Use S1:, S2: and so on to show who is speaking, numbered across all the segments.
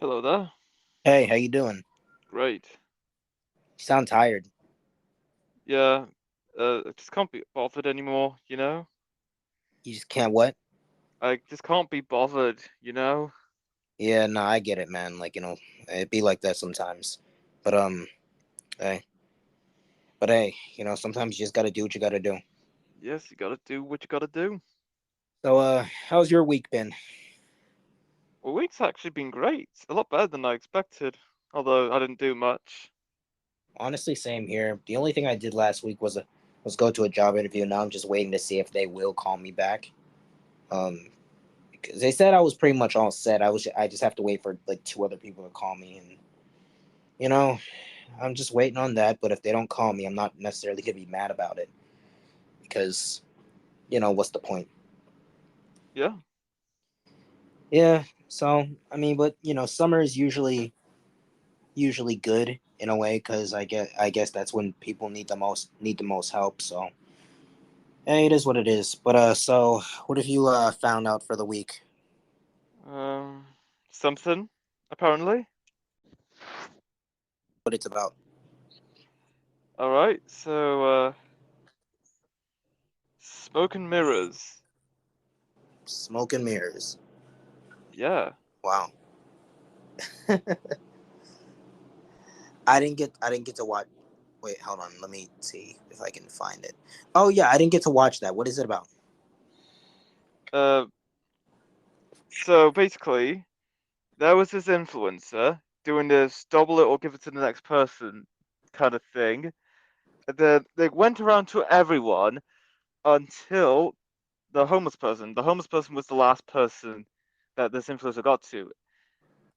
S1: Hello there.
S2: Hey, how you doing?
S1: Great.
S2: You sound tired.
S1: Yeah, I just can't be bothered anymore.
S2: You just can't what?
S1: I just can't be bothered.
S2: Yeah, no, I get it, man. It be like that sometimes. But hey, sometimes you just gotta do what you gotta do.
S1: Yes, you gotta do what you gotta do.
S2: So, how's your week been?
S1: Well, week's actually been great. A lot better than I expected. Although I didn't do much.
S2: Honestly, same here. The only thing I did last week was go to a job interview. Now I'm just waiting to see if they will call me back. Because they said I was pretty much all set. I just have to wait for like two other people to call me, and you know, I'm just waiting on that. But if they don't call me, I'm not necessarily gonna be mad about it because what's the point?
S1: Yeah.
S2: Yeah. So I mean, but summer is usually good in a way because I guess that's when people need the most help. So hey, it is what it is. But so what have you found out for the week?
S1: Um, Something, apparently.
S2: What it's about?
S1: All right. So, smoke and mirrors.
S2: Smoke and mirrors.
S1: Yeah.
S2: Wow. I didn't get to watch. Wait, hold on. Let me see if I can find it. Oh yeah, I didn't get to watch that. What is it about?
S1: Uh, so basically, there was this influencer doing this double it or give it to the next person kind of thing. They went around to everyone until the homeless person was the last person that this influencer got to.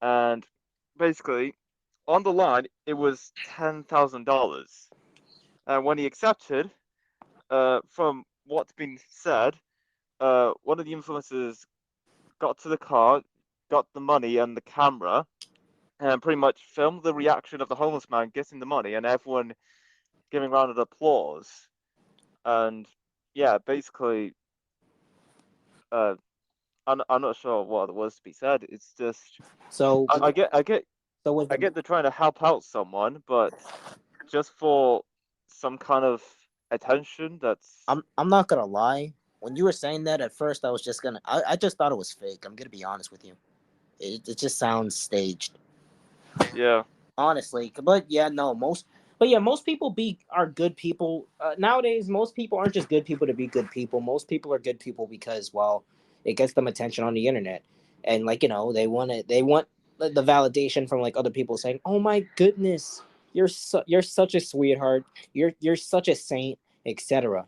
S1: And basically, on the line, it was $10,000. And when he accepted, from what's been said, one of the influencers got to the car, got the money and the camera, and pretty much filmed the reaction of the homeless man getting the money and everyone giving round of applause. And yeah, basically, uh, I'm not sure what was to be said. It's just
S2: So
S1: I get I get
S2: so was
S1: I
S2: the
S1: get they're trying to help out someone, but just for some kind of attention that's
S2: I'm not gonna lie. When you were saying that at first, I just thought it was fake. I'm gonna be honest with you. It just sounds staged,
S1: yeah.
S2: honestly. But yeah, no, most people be are good people nowadays. Most people aren't just good people to be good people. Most people are good people because well, it gets them attention on the internet, and they want the validation from like other people saying, "Oh my goodness, you're such a sweetheart. You're such a saint," etc.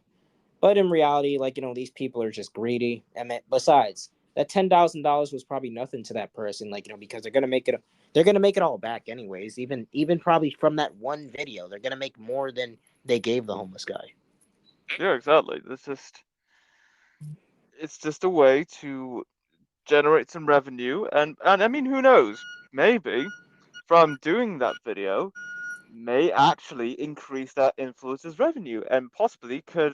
S2: But in reality, these people are just greedy. And besides, that $10,000 was probably nothing to that person, because they're gonna make it all back anyways. Even probably from that one video, they're gonna make more than they gave the homeless guy.
S1: Yeah, exactly. It's just a way to generate some revenue and I mean who knows? Maybe from doing that video may actually increase that influencer's revenue and possibly could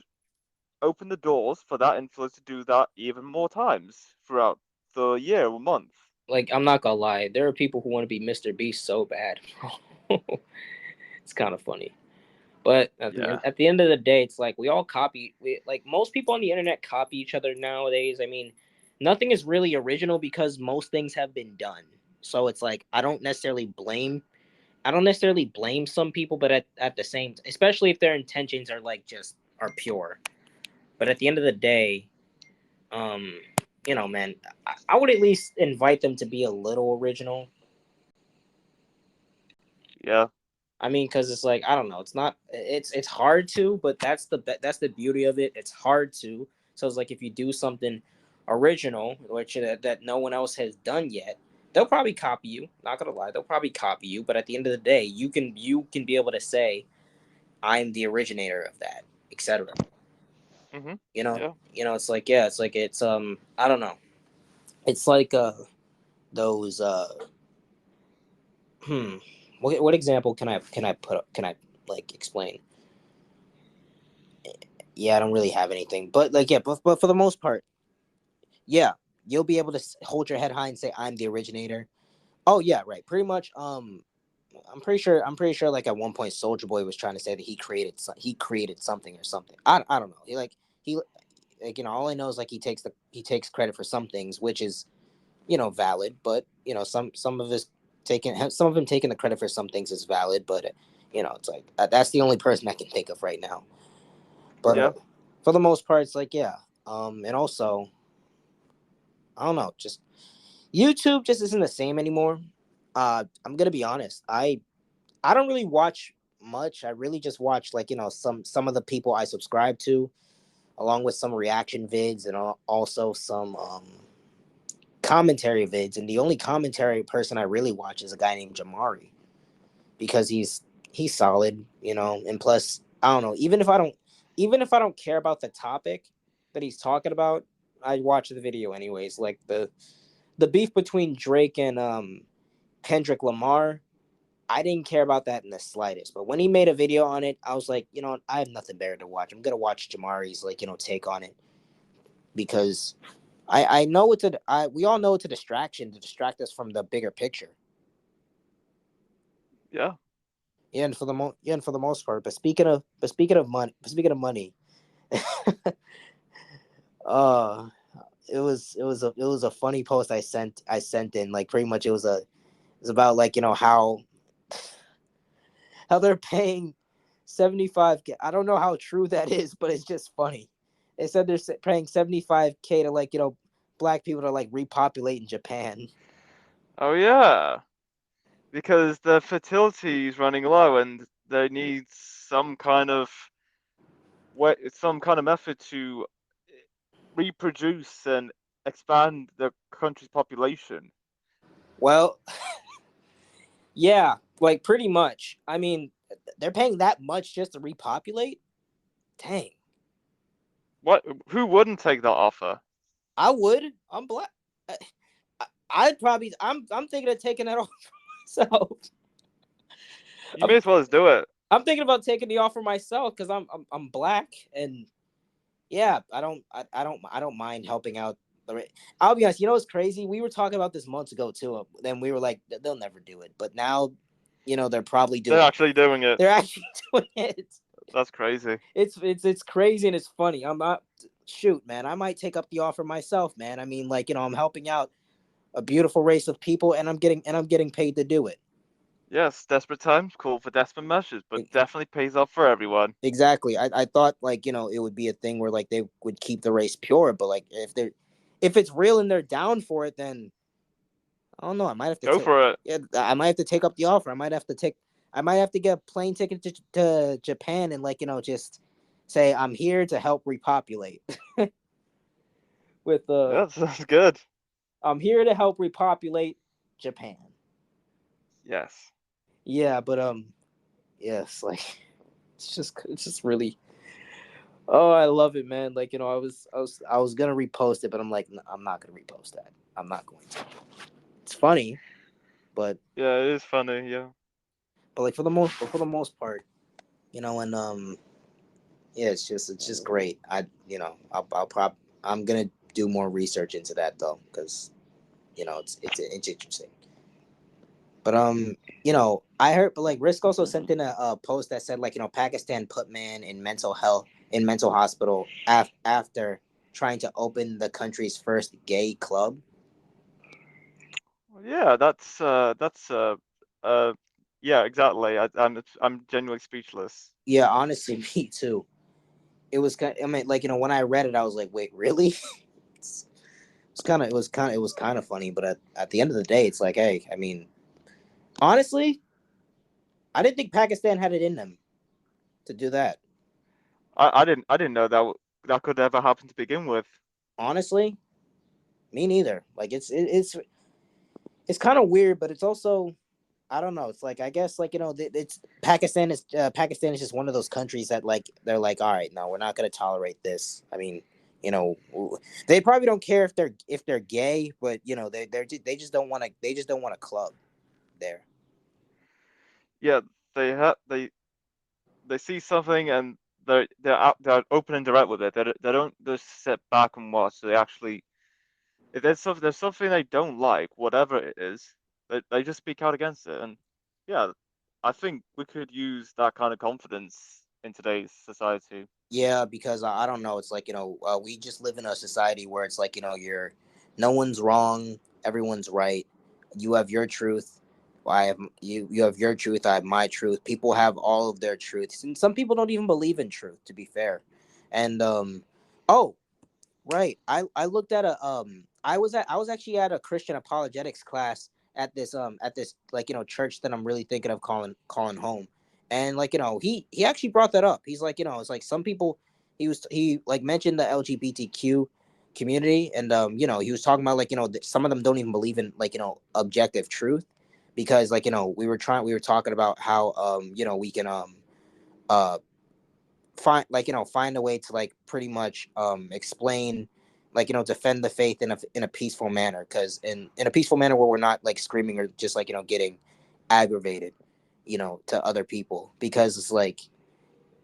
S1: open the doors for that influencer to do that even more times throughout the year or month.
S2: Like I'm not gonna lie, there are people who want to be Mr. Beast so bad. It's kind of funny. But
S1: Yeah.
S2: at the end of the day, it's like we all copy. Like most people on the internet copy each other nowadays. I mean, nothing is really original because most things have been done. So it's like I don't necessarily blame some people, but at the same, especially if their intentions are like just are pure. But at the end of the day, um, man, I would at least invite them to be a little original.
S1: Yeah.
S2: I mean, because it's like I don't know, it's hard to, but that's the beauty of it. It's hard to. So it's like if you do something original, which that no one else has done yet, they'll probably copy you. Not gonna lie, they'll probably copy you. But at the end of the day, you can be able to say I'm the originator of that, etc.
S1: Mhm.
S2: You know,
S1: Yeah.
S2: it's like yeah, it's I don't know. It's like those hmm. What example can I like explain? Yeah, I don't really have anything, but like yeah, but for the most part, yeah, you'll be able to hold your head high and say I'm the originator. Oh yeah, right. Pretty much. I'm pretty sure. I'm pretty sure. Like at one point, Soldier Boy was trying to say that he created something or something. I don't know. He like all I know is like he takes credit for some things, which is valid. But some of his taking some of him taking the credit for some things is valid. But it's like that's the only person I can think of right now. But
S1: Yeah,
S2: for the most part, it's like yeah. And also I don't know, just YouTube just isn't the same anymore. I'm gonna be honest. I don't really watch much. I really just watch like some of the people I subscribe to, along with some reaction vids and also some commentary vids. And the only commentary person I really watch is a guy named Jamari because he's solid, And plus, I don't know. Even if I don't care about the topic that he's talking about, I watch the video anyways. Like the beef between Drake and Kendrick Lamar. I didn't care about that in the slightest. But when he made a video on it, I was like, I have nothing better to watch. I'm gonna watch Jamari's like, take on it because I know we all know it's a distraction to distract us from the bigger picture.
S1: yeah.
S2: Yeah, and for the most part. But speaking of money, uh it was a funny post I sent in, like pretty much it was about like how they're paying 75K. I don't know how true that is, but it's just funny. They said they're paying 75K to like black people to like repopulate in Japan.
S1: Oh yeah, because the fertility is running low, and they need some kind of method to reproduce and expand the country's population.
S2: Well, yeah, like pretty much. I mean, they're paying that much just to repopulate. Dang,
S1: What? Who wouldn't take that offer?
S2: I would. I'm black. I'd probably. I'm thinking of taking that off myself.
S1: You may
S2: I'm,
S1: as well just do it.
S2: I'm thinking about taking the offer myself because I'm black and yeah, I don't mind helping out. I'll be honest. You know what's crazy? We were talking about this months ago too. Then we were like, they'll never do it. But now, they're probably
S1: They're
S2: doing.
S1: actually doing it.
S2: They're actually doing it.
S1: That's crazy.
S2: It's crazy and it's funny. I'm not. Shoot, man. I might take up the offer myself, man. I mean, like I'm helping out a beautiful race of people, and I'm getting paid to do it.
S1: Yes, desperate times call for desperate measures, but definitely pays off for everyone.
S2: Exactly. I thought like it would be a thing where like they would keep the race pure, but like if it's real and they're down for it, then I don't know. I might have to
S1: Go
S2: take.
S1: for it.
S2: Yeah, I might have to take up the offer. I might have to get a plane ticket to Japan and like just say I'm here to help repopulate. With
S1: Yeah, sounds good.
S2: I'm here to help repopulate Japan.
S1: Yes.
S2: Yeah, but yes, like it's just really. Oh, I love it, man. Like I was gonna repost it, but I'm like, I'm not gonna repost that. I'm not going to. It's funny, but
S1: Yeah, it is funny. Yeah.
S2: like for the most part, and yeah, it's just great. I'm gonna do more research into that though, because it's interesting. But I heard, but like Risk also sent in a post that said like Pakistan put man in mental hospital after trying to open the country's first gay club.
S1: Yeah, uh yeah, exactly. I'm genuinely speechless.
S2: Yeah, honestly, me too. It was kind. I mean, like when I read it, I was like, wait, really? it's, it was kind of funny, but at the end of the day, it's like, hey, I mean, honestly, I didn't think Pakistan had it in them to do that.
S1: I didn't know that could ever happen to begin with.
S2: Honestly, me neither. Like it's kind of weird, but it's also I don't know. It's like I guess like it's Pakistan is just one of those countries that like they're like all right, no, we're not going to tolerate this. I mean, you know, they probably don't care if they're gay, but they just don't want a club there.
S1: Yeah, they see something and they're open and direct with it. They don't just sit back and watch. They actually, if there's something they don't like, whatever it is, They just speak out against it, and yeah, I think we could use that kind of confidence in today's society.
S2: Yeah, because I don't know. It's like we just live in a society where it's like you're no one's wrong, everyone's right. You have your truth. I have you. You have your truth. I have my truth. People have all of their truths, and some people don't even believe in truth. To be fair, and oh, right. I looked at a I was actually at a Christian apologetics class at this like church that I'm really thinking of calling home. And like he actually brought that up. He's like, it's like some people he like mentioned the LGBTQ community, and he was talking about like some of them don't even believe in like objective truth, because like we were talking about how we can uh find a way to like pretty much explain like defend the faith in a peaceful manner, because in a peaceful manner where we're not like screaming or just like getting aggravated to other people, because it's like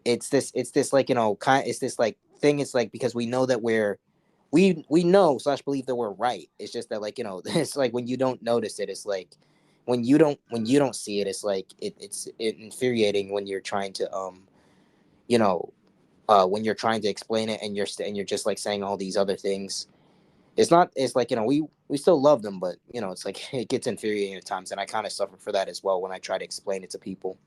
S2: it's this like it's this like thing. It's like because we know that we know slash believe that we're right. It's just that like it's like when you don't notice it, it's like when you don't see it, it's like it's infuriating when you're trying to you know when you're trying to explain it, and you're just like saying all these other things. It's not. It's like we still love them, but it's like it gets infuriating at times, and I kind of suffer for that as well when I try to explain it to people.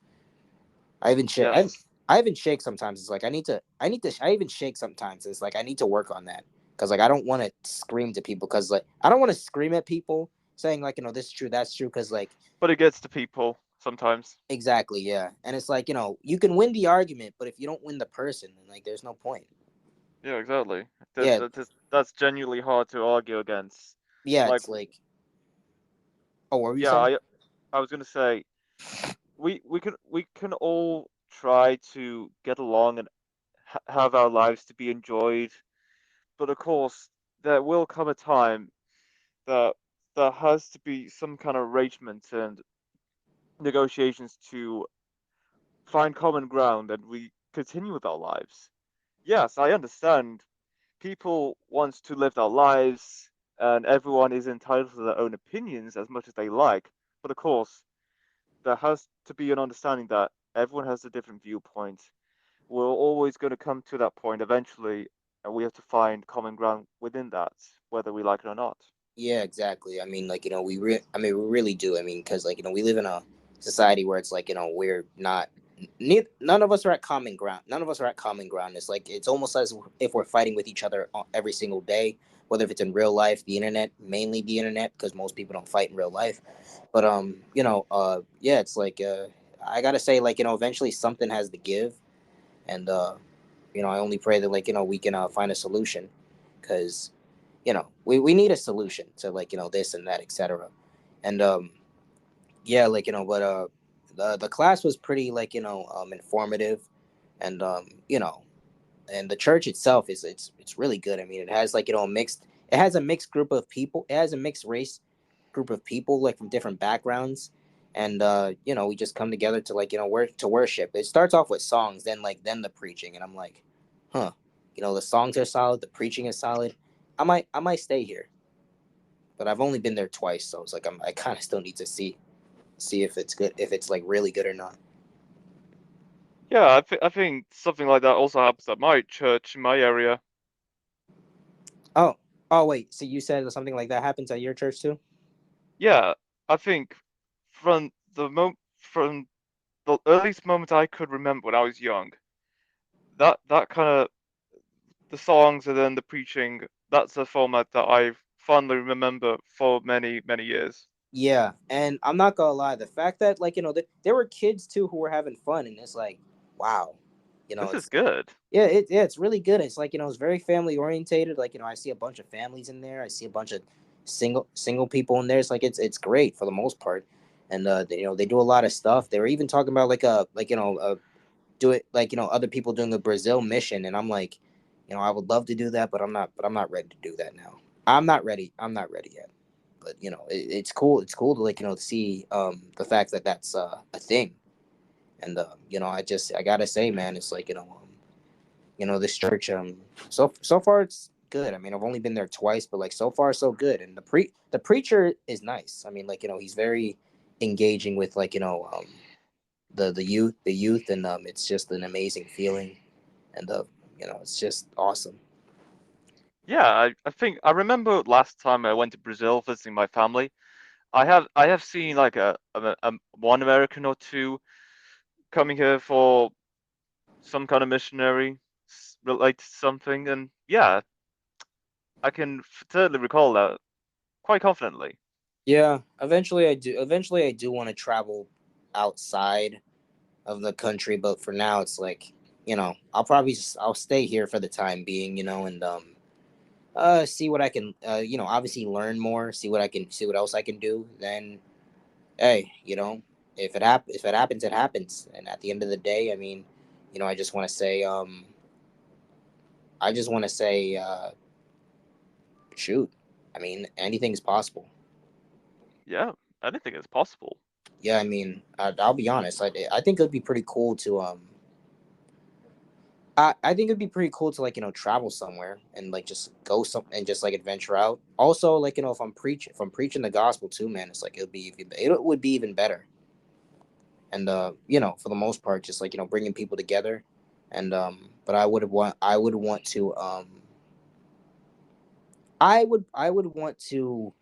S2: I even shake.
S1: Yes,
S2: I even shake sometimes. It's like I even shake sometimes. It's like I need to work on that, because like I don't want to scream to people, because like I don't want to scream at people saying like this is true, that's true, because like
S1: but it gets to people sometimes.
S2: exactly, yeah. And it's like you can win the argument, but if you don't win the person, then like there's no point.
S1: Yeah, exactly.
S2: Yeah,
S1: That's genuinely hard to argue against.
S2: yeah.
S1: Like,
S2: It's like, oh, what were you
S1: yeah,
S2: saying?
S1: I was gonna say we can all try to get along and have our lives to be enjoyed, but of course there will come a time that there has to be some kind of arrangement and negotiations to find common ground and we continue with our lives. Yes, I understand. People want to live their lives and everyone is entitled to their own opinions as much as they like. But of course, there has to be an understanding that everyone has a different viewpoint. We're always going to come to that point eventually, and we have to find common ground within that, whether we like it or not.
S2: Yeah, exactly. I mean, like I mean, we really do. I mean, because like we live in a society where it's like we're not. None of us are at common ground. None of us are at common ground. It's like it's almost as if we're fighting with each other every single day, whether if it's in real life, the internet, mainly the internet, because most people don't fight in real life. But yeah, it's like I gotta say, like eventually something has to give, and I only pray that like we can find a solution, because we need a solution to like this and that, etc. And yeah, like but the class was pretty like informative, and and the church itself is it's really good. I mean, it has like it has a mixed group of people. It has a mixed race group of people like from different backgrounds, and we just come together to like worship. It starts off with songs, then the preaching, and I'm like, huh, the songs are solid, the preaching is solid. I might stay here, but I've only been there twice, so it's like I kind of still need to see if it's good, if it's like really good or not.
S1: Yeah, I think something like that also happens at my church in my area.
S2: Oh, oh wait, so you said something like that happens at your church too?
S1: Yeah, I think from the earliest moment I could remember when I was young, that kind of the songs and then the preaching, that's a format that I fondly remember for many years.
S2: Yeah, and I'm not gonna lie, the fact that like there were kids too who were having fun, and it's like, wow,
S1: This is
S2: it's
S1: good.
S2: yeah, it's really good. It's like it's very family orientated. Like I see a bunch of families in there. I see a bunch of single people in there. It's like it's great for the most part, and they do a lot of stuff. They were even talking about like do it like other people doing a Brazil mission, and I'm like, I would love to do that, but I'm not ready to do that now. I'm not ready yet. But it's cool. It's cool to like to see the fact that that's a thing. And I gotta say, man, it's like this church so far good. I mean, I've only been there twice, but like so far so good. And the preacher is nice. I mean, like he's very engaging with like the youth, and it's just an amazing feeling, and it's just awesome.
S1: Yeah, I think I remember last time I went to Brazil visiting my family. I have seen like a one American or two coming here for some kind of missionary related to something, and yeah, I can certainly recall that quite confidently.
S2: Yeah, eventually I do want to travel outside of the country, but for now it's like, I'll stay here for the time being, and see what I can, obviously learn more, see what else I can do. Then, hey, if it happens, it happens. And at the end of the day, I mean, I just want to say, I just want to say, shoot, I mean, anything's possible.
S1: Yeah, anything is possible.
S2: Yeah, I mean, I'll be honest. I think it'd be pretty cool to I think it'd be pretty cool to like travel somewhere and like just go some and just like adventure out. Also, like if I'm preaching the gospel too, man, it's like it would be even better. And for the most part, just like bringing people together. And but I would want to I would want to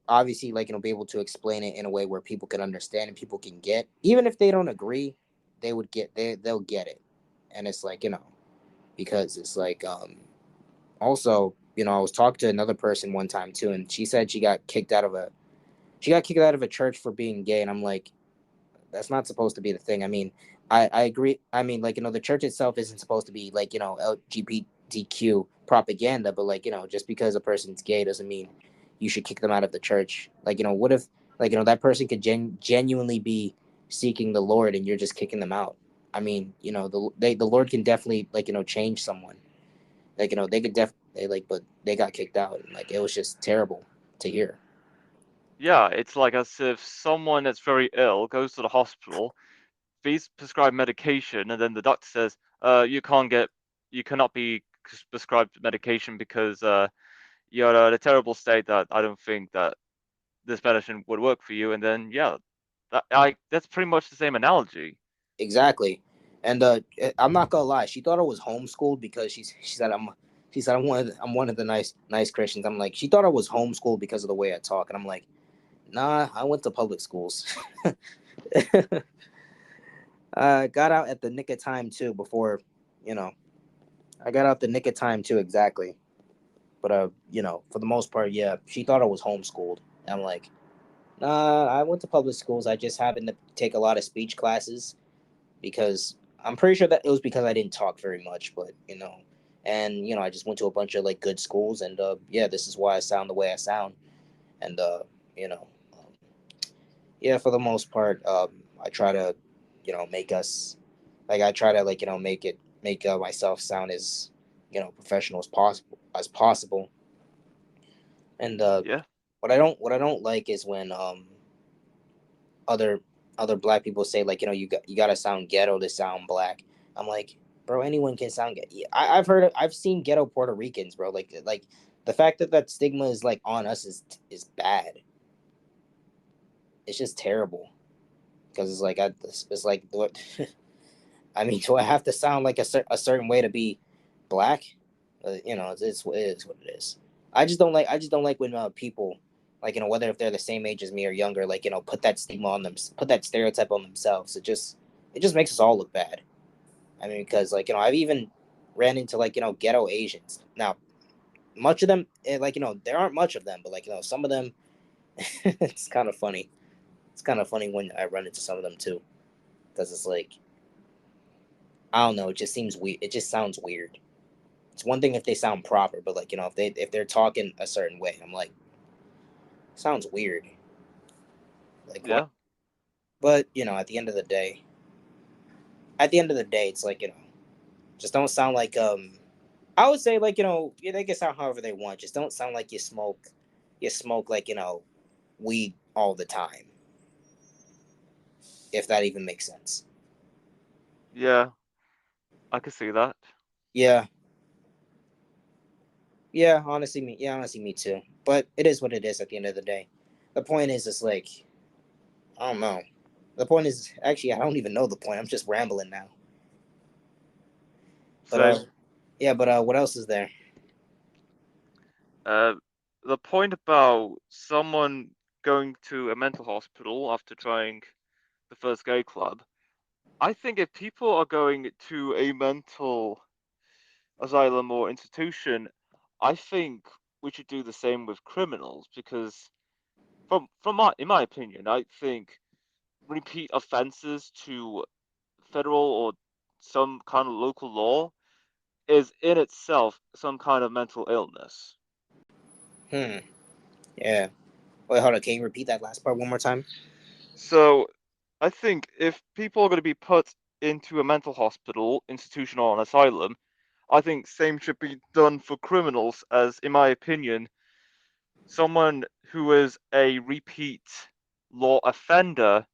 S2: obviously like be able to explain it in a way where people can understand and people can get, even if they don't agree, they'll get it. And it's like because it's like also I was talking to another person one time too, and she said she got kicked out of a church for being gay, and I'm like, that's not supposed to be the thing. I mean, I agree. I mean, like the church itself isn't supposed to be like LGBTQ propaganda, but like just because a person's gay doesn't mean you should kick them out of the church. Like what if like that person could genuinely be seeking the Lord and you're just kicking them out? I mean, the Lord can definitely like change someone. Like they could they like, but they got kicked out, and like it was just terrible to hear.
S1: Yeah, it's like as if someone that's very ill goes to the hospital, he's prescribed medication, and then the doctor says, you cannot be prescribed medication because you're in a terrible state that I don't think that this medicine would work for you." And then yeah, that's pretty much the same analogy.
S2: Exactly. And I'm not gonna lie, she thought I was homeschooled because she said I'm one of the nice Christians. I'm like, she thought I was homeschooled because of the way I talk, and I'm like, nah, I went to public schools. I got out at the nick of time too. Before you know, I got out the nick of time too, exactly. But for the most part, yeah, she thought I was homeschooled. And I'm like, nah, I went to public schools. I just happened to take a lot of speech classes because I'm pretty sure that it was because I didn't talk very much, but and I just went to a bunch of like good schools, and yeah, this is why I sound the way I sound, and you know, um, yeah, for the most part, I try to, make us, like I try to like make myself sound as professional as possible, and
S1: Yeah,
S2: what I don't like is when other other black people say like you gotta sound ghetto to sound black. I'm like, bro, anyone can sound ghetto. I've seen ghetto Puerto Ricans, bro. Like the fact that that stigma is like on us is bad. It's just terrible because it's like it's like what I mean. Do I have to sound like a certain way to be black? It is what it is. I just don't like when people like whether if they're the same age as me or younger, like put that stigma on them, put that stereotype on themselves. It just makes us all look bad. I mean, because like I've even ran into like ghetto Asians. Now, much of them, like there aren't much of them, but like some of them, it's kind of funny. It's kind of funny when I run into some of them too, because it's like I don't know. It just seems weird. It just sounds weird. It's one thing if they sound proper, but like if they're talking a certain way, I'm like, sounds weird. Like what?
S1: yeah,
S2: But at the end of the day, it's like just don't sound like I would say like yeah, they can sound however they want. Just don't sound like you smoke like weed all the time. If that even makes sense.
S1: yeah. I can see that.
S2: Yeah, Honestly, me too. But it is what it is at the end of the day. The point is, it's like I don't know. The point is actually I don't even know the point. I'm just rambling now. But
S1: Same.
S2: yeah. But what else is there?
S1: Uh, the point about someone going to a mental hospital after trying the first gay club, I think if people are going to a mental asylum or institution, I think we should do the same with criminals because from my in my opinion, I think repeat offenses to federal or some kind of local law is in itself some kind of mental illness.
S2: Hmm. Yeah. Wait, hold on. Can you repeat that last part one more time?
S1: So I think if people are going to be put into a mental hospital, institution, or an asylum, I think same should be done for criminals, as in my opinion, someone who is a repeat law offender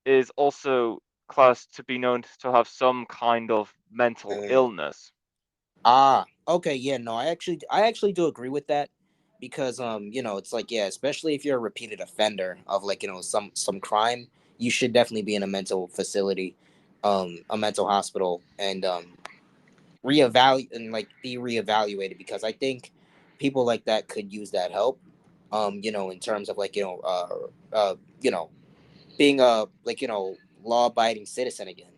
S1: is also classed to be known to have some kind of mental
S2: Mm.
S1: illness.
S2: Okay, yeah, no, I actually do agree with that because it's like yeah, especially if you're a repeated offender of like, some crime, you should definitely be in a mental facility, a mental hospital and reevaluate and like be reevaluated because I think people like that could use that help. In terms of like, being a like, law abiding citizen again.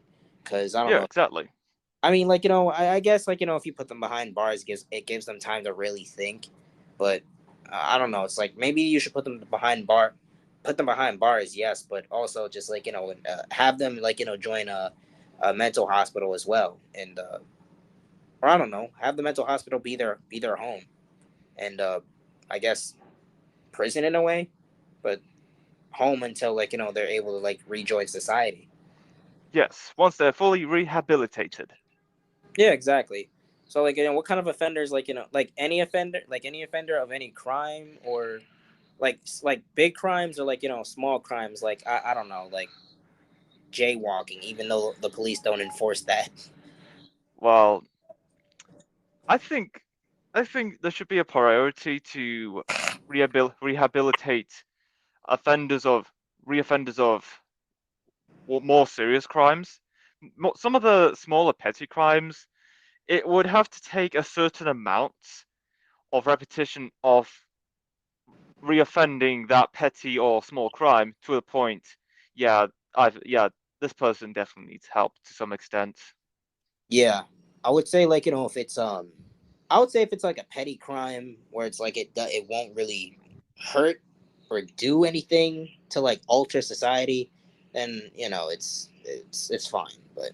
S2: Cause I don't
S1: Yeah,
S2: know,
S1: exactly.
S2: I mean, like, I guess like, if you put them behind bars, gives them time to really think. But I don't know. It's like maybe you should put them behind bars, yes, but also just like, have them like, join a mental hospital as well, and or I don't know, have the mental hospital be their home, and I guess prison in a way, but home until like, they're able to like rejoin society.
S1: Yes, once they're fully rehabilitated.
S2: Yeah, exactly. So like, what kind of offenders, like, like any offender of any crime, or like big crimes, or like, small crimes, like I don't know, like jaywalking, even though the police don't enforce that.
S1: Well, I think I think there should be a priority to rehabilitate offenders of reoffenders of more serious crimes. Some of the smaller petty crimes, it would have to take a certain amount of repetition of reoffending that petty or small crime to the point, yeah, yeah, this person definitely needs help to some extent.
S2: Yeah, I would say like, if it's I would say if it's like a petty crime where it's like it won't really hurt or do anything to like alter society, then it's fine. But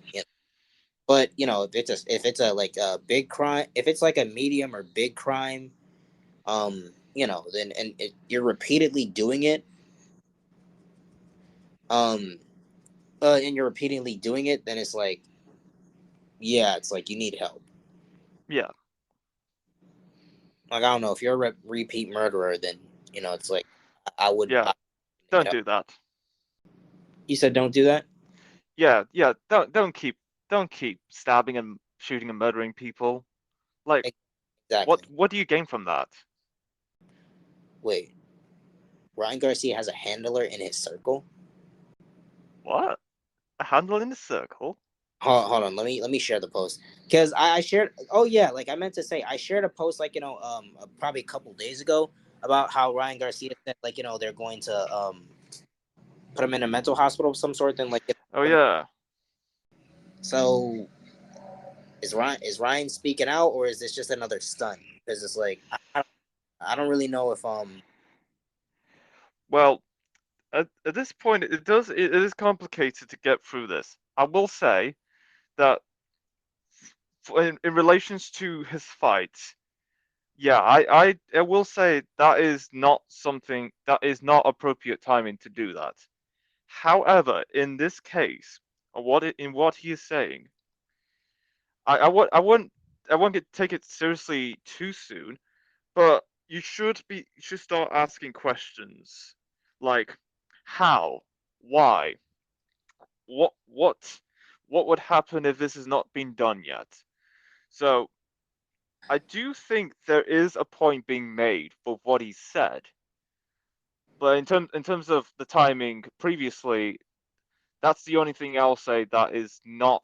S2: if it's a like a big crime, if it's like a medium or big crime, then you're repeatedly doing it, um, then it's like, yeah, it's like you need help.
S1: Yeah,
S2: Like I don't know, if you're a repeat murderer, then it's like I would
S1: yeah,
S2: I need
S1: don't
S2: help.
S1: do that.
S2: You said don't do that.
S1: Yeah, yeah, don't keep stabbing and shooting and murdering people. Like,
S2: Exactly.
S1: what do you gain from that?
S2: Wait, Ryan Garcia has a handler in his circle.
S1: What? A handle in a circle?
S2: Hold on, let me share the post because I shared. Oh yeah, like I meant to say, I shared a post like, probably a couple days ago about how Ryan Garcia said like, they're going to put him in a mental hospital of some sort. Then like,
S1: Oh yeah.
S2: so is Ryan speaking out, or is this just another stunt? Because it's like I don't really know if
S1: Well, at this point, it is complicated to get through this. I will say that in relations to his fight, yeah, I will say that is not something that is not appropriate timing to do that. However, in this case, in what he is saying, I won't take it seriously too soon, but you should start asking questions like how, why, what what what would happen if this has not been done yet. So I do think there is a point being made for what he said, but in terms of the timing previously, that's the only thing I'll say that is not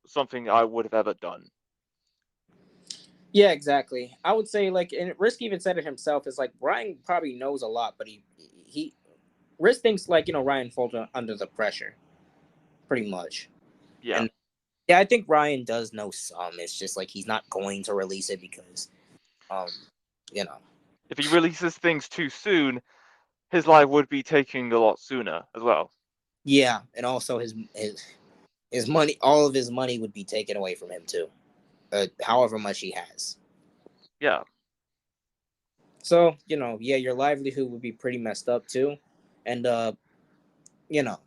S1: something I would have ever done.
S2: Yeah, exactly. I would say like, and Risk even said it himself. Is like Ryan probably knows a lot, but he Risk thinks like Ryan falls under the pressure, pretty much.
S1: Yeah.
S2: And yeah, I think Ryan does know some. It's just like he's not going to release it because um you know
S1: If he releases things too soon, his life would be taking a lot sooner as well.
S2: yeah, and also his money, all of his money would be taken away from him too. However much he has.
S1: Yeah.
S2: So yeah, your livelihood would be pretty messed up too, and you know,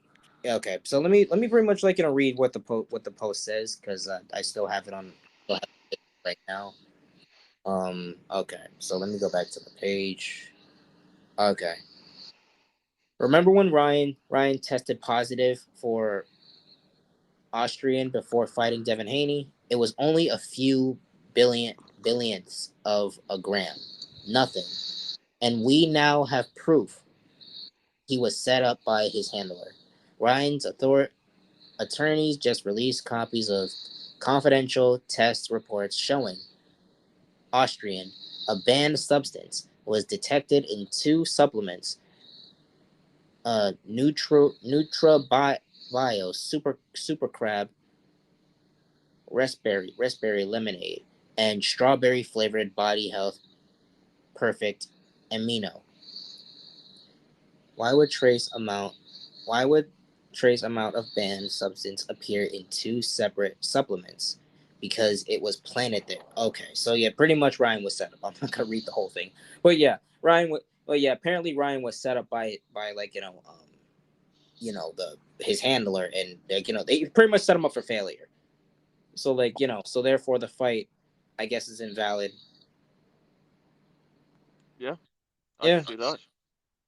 S2: yeah, okay. So let me pretty much like read what the post says because I still have it on still have it right now. Okay, so let me go back to the page. Okay, remember when Ryan tested positive for Austrian before fighting Devin Haney? It was only a few billionths of a gram, nothing, and we now have proof he was set up by his handler. Ryan's attorneys just released copies of confidential test reports showing Austrian, a banned substance, was detected in two supplements, Nutra Super Crab Raspberry Lemonade and strawberry flavored Body Health Perfect Amino. Why would trace amount why would trace amount of banned substance appear in two separate supplements? Because it was planted there. Okay, so yeah, pretty much Ryan was set up. I'm not gonna read the whole thing, but yeah, apparently Ryan was set up by like the his handler, and like they pretty much set him up for failure. So like so therefore the fight, I guess, is invalid.
S1: Yeah. I can
S2: Yeah,
S1: see that.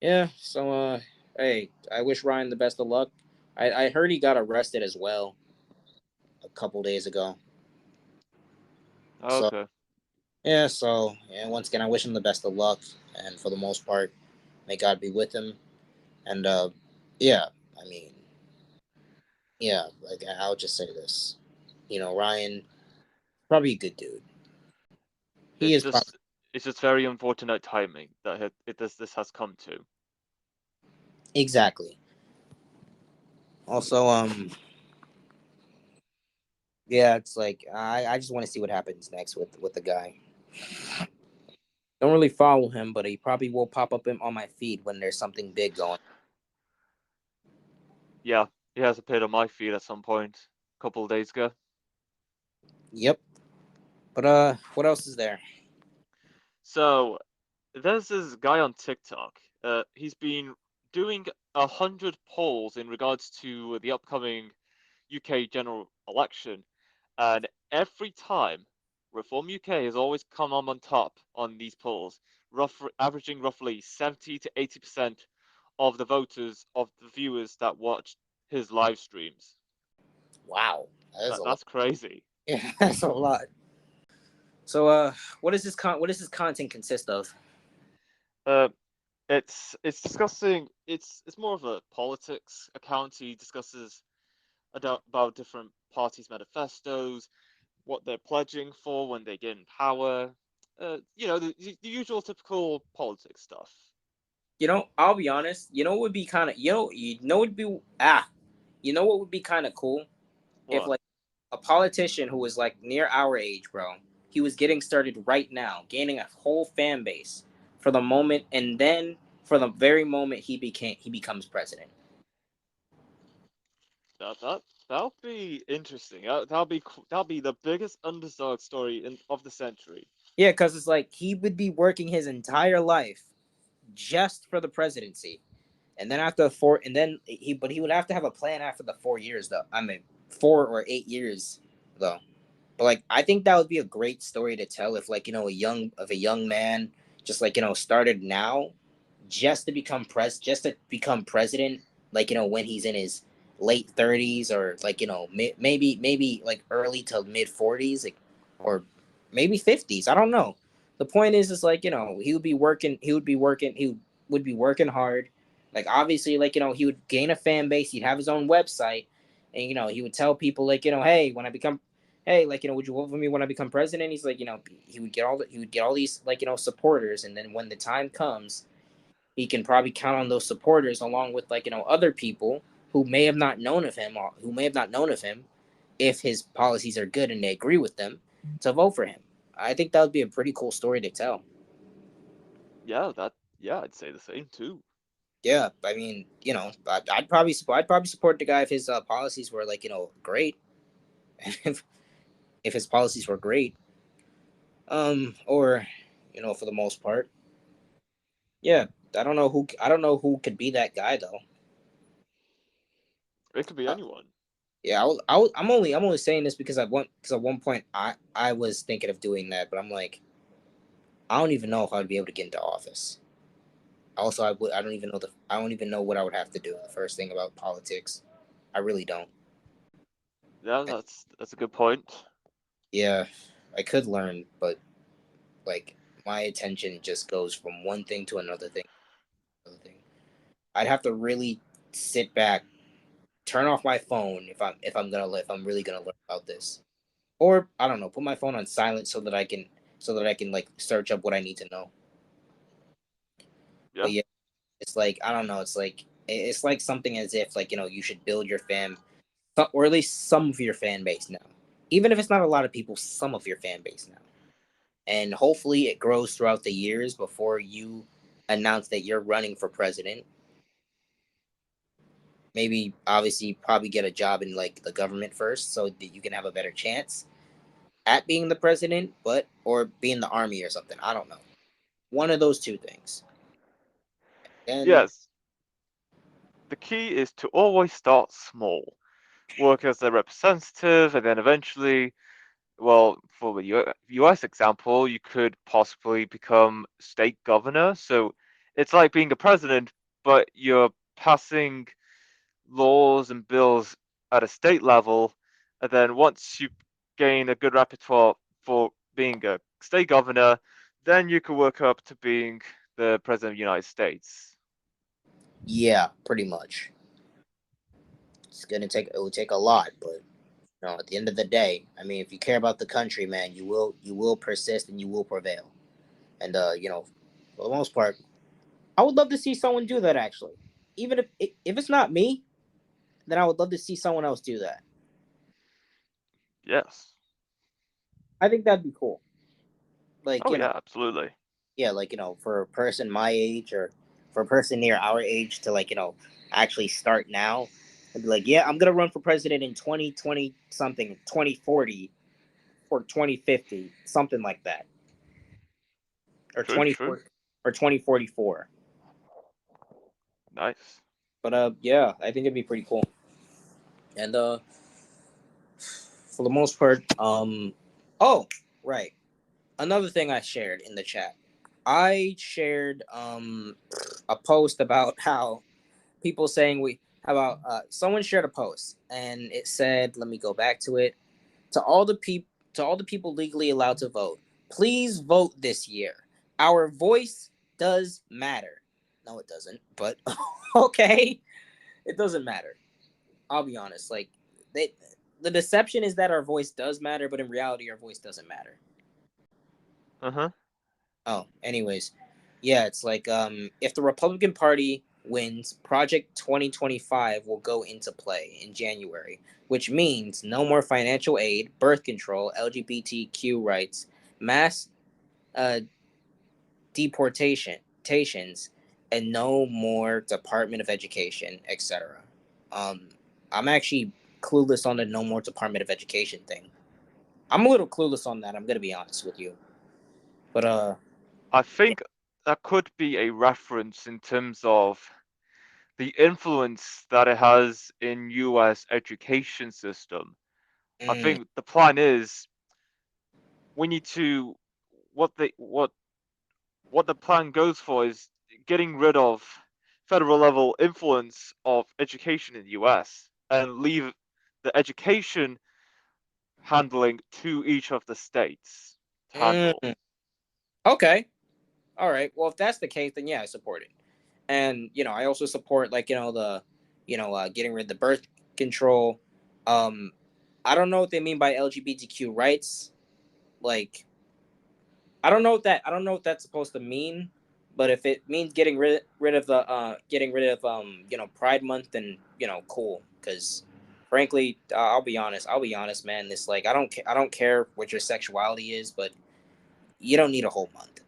S2: yeah. So hey, I wish Ryan the best of luck. I heard he got arrested as well a couple days ago. So
S1: Okay.
S2: yeah, so yeah, once again, I wish him the best of luck, and for the most part, may God be with him. And yeah, I mean, yeah, like I'll just say this, Ryan, probably a good dude. He
S1: It's
S2: is probably
S1: just it's just very unfortunate timing that this has come to.
S2: exactly. Also, yeah, it's like I just want to see what happens next with the guy. Don't really follow him, but he probably will pop up on my feed when there's something big going.
S1: Yeah, he has appeared on my feed at some point a couple of days ago.
S2: Yep. But what else is there?
S1: So there's this guy on TikTok. He's been doing 100 polls in regards to the upcoming UK general election, and every time Reform UK has always come on top on these polls, averaging roughly 70 to 80% of the voters of the viewers that watch his live streams.
S2: Wow, that is a lot.
S1: That's crazy.
S2: Yeah, that's a lot. So what does this content consist of?
S1: Uh, it's discussing it's more of a politics account. He discusses about different parties' manifestos, what they're pledging for when they get in power. The usual typical politics stuff.
S2: I'll be honest. You know what would be kind of would be what would be kind of cool if
S1: What?
S2: like a politician who was like near our age, bro. He was getting started right now, gaining a whole fan base for the moment, and then for the very moment he becomes president.
S1: That'll be interesting. That'll be the biggest underdog story of the century.
S2: Yeah, because it's like he would be working his entire life just for the presidency, and then after but he would have to have a plan after the 4 years, though. I mean, 4 or 8 years, though. But like, I think that would be a great story to tell if like a young man just like started now just to become president, like when he's in his late 30s or like maybe like early to mid 40s, like or maybe 50s. I don't know. The point is like, he would be working. Would be working hard. Like, obviously, like, he would gain a fan base. He'd have his own website, and he would tell people like, hey, when I become, hey, like, would you vote for me when I become president? He's like, he would get all these, like, supporters, and then when the time comes, he can probably count on those supporters along with, like, other people who may have not known of him, or who may have not known of him, if his policies are good and they agree with them, to vote for him. I think that would be a pretty cool story to tell.
S1: Yeah, yeah, I'd say the same too.
S2: Yeah, I mean, I'd probably support the guy if his policies were, like, great. if if his policies were great, or for the most part, yeah. I don't know who could be that guy though.
S1: It could be
S2: Uh,
S1: anyone.
S2: yeah, I'm only saying this because at one point I was thinking of doing that, but I'm like, I don't even know if I'd be able to get into office. Also, I don't even know what I would have to do. The first thing about politics, I really don't.
S1: Yeah, that's a good point.
S2: Yeah, I could learn, but, like, my attention just goes from one thing to another thing. Another thing. I'd have to really sit back, turn off my phone if I'm really gonna learn about this, or I don't know, put my phone on silent so that I can, like, search up what I need to know. But
S1: Yeah,
S2: yeah, it's like, I don't know. It's like something as if, like, you should build your fam, or at least some of your fan base now. Even if it's not a lot of people, some of your fan base now, and hopefully it grows throughout the years before you announce that you're running for president. Maybe, obviously, probably get a job in, like, the government first so that you can have a better chance at being the president, or be in the army or something. I don't know. One of those two things. Then,
S1: yes. The key is to always start small. Work as a representative, and then eventually, well, for the US example, you could possibly become state governor. So it's like being a president, but you're passing laws and bills at a state level, and then once you gain a good repertoire for being a state governor, then you can work up to being the president of the United States.
S2: yeah, pretty much. It will take a lot, but, at the end of the day, I mean, if you care about the country, man, you will persist and you will prevail. And, for the most part, I would love to see someone do that, actually. Even if it's not me, then I would love to see someone else do that.
S1: Yes.
S2: I think that'd be cool. Like,
S1: Oh yeah, absolutely.
S2: yeah, like, for a person my age, or for a person near our age to, like, actually start now and be like, yeah, I'm gonna run for president in 2020 something, 2040, or 2050, something like that, or
S1: True, true.
S2: 2040, or 2044.
S1: Nice.
S2: But yeah, I think it'd be pretty cool. And for the most part, oh, right, another thing I shared in the chat. I shared a post about how people saying we how about someone shared a post, and it said, let me go back to it. To all the people legally allowed to vote, please vote this year. Our voice does matter. No, it doesn't, but okay, it doesn't matter. I'll be honest, like, they the deception is that our voice does matter, but in reality our voice doesn't matter.
S1: Uh-huh.
S2: Oh, anyways, yeah, it's like, if the Republican Party wins, Project 2025 will go into play in January, which means no more financial aid, birth control, LGBTQ rights, mass uh, deportations, and no more Department of Education, etc. Um, I'm actually clueless on the no more Department of Education thing. I'm a little clueless on that. I'm gonna be honest with you, but
S1: I think that could be a reference in terms of the influence that it has in US education system. I
S2: mm,
S1: think the plan is we need to what the what the plan goes for is getting rid of federal level influence of education in the US and leave the education handling to each of the states. handle.
S2: Mm, okay. All right. Well, if that's the case, then yeah, I support it. And I also support like the getting rid of the birth control. Um, I don't know what they mean by LGBTQ rights. Like, I don't know what that's supposed to mean. But if it means getting rid of the getting rid of Pride Month, then cool. Because frankly, I'll be honest, man. This like I don't care what your sexuality is, but you don't need a whole month.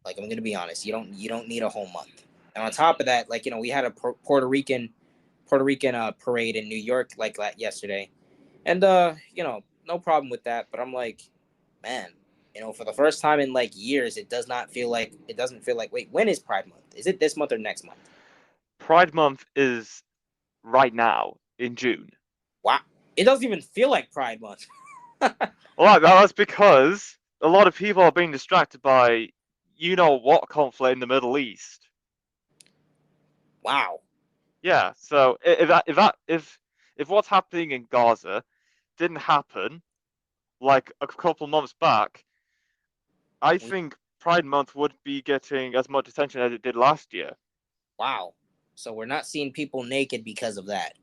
S2: Like I'm gonna be honest, you don't need a whole month. And on top of that, like we had a Puerto Rican parade in New York like yesterday, and no problem with that. But I'm like, man, for the first time in like years, it doesn't feel like wait, when is Pride Month? Is it this month or next month?
S1: Pride Month is right now in June.
S2: Wow, it doesn't even feel like Pride Month.
S1: Well, that's because a lot of people are being distracted by you know what conflict in the Middle East.
S2: Wow,
S1: Yeah, so if what's happening in Gaza didn't happen like a couple months back, I
S2: we,
S1: think Pride Month would be getting as much attention as it did last year.
S2: wow. So we're not seeing people naked because of that.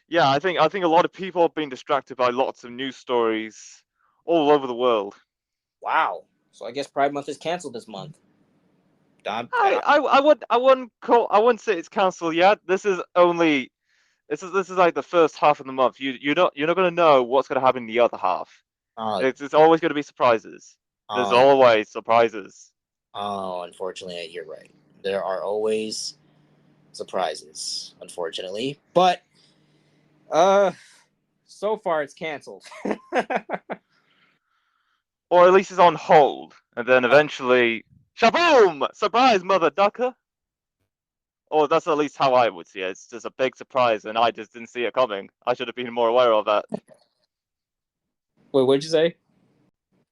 S1: Yeah, I think a lot of people are being distracted by lots of news stories all over the world.
S2: Wow. So I guess Pride Month is canceled this month.
S1: I wouldn't say it's cancelled yet. This is like the first half of the month. You're not gonna know what's gonna happen in the other half.
S2: Uh,
S1: It's always gonna be surprises. There's
S2: uh,
S1: always surprises.
S2: oh, unfortunately, you're right. There are always surprises, unfortunately. But uh so far it's canceled.
S1: Or at least it's on hold. And then eventually shaboom! Surprise, mother ducker! Or that's at least how I would see it. It's just a big surprise and I just didn't see it coming. I should have been more aware of that.
S2: Wait, what'd you say?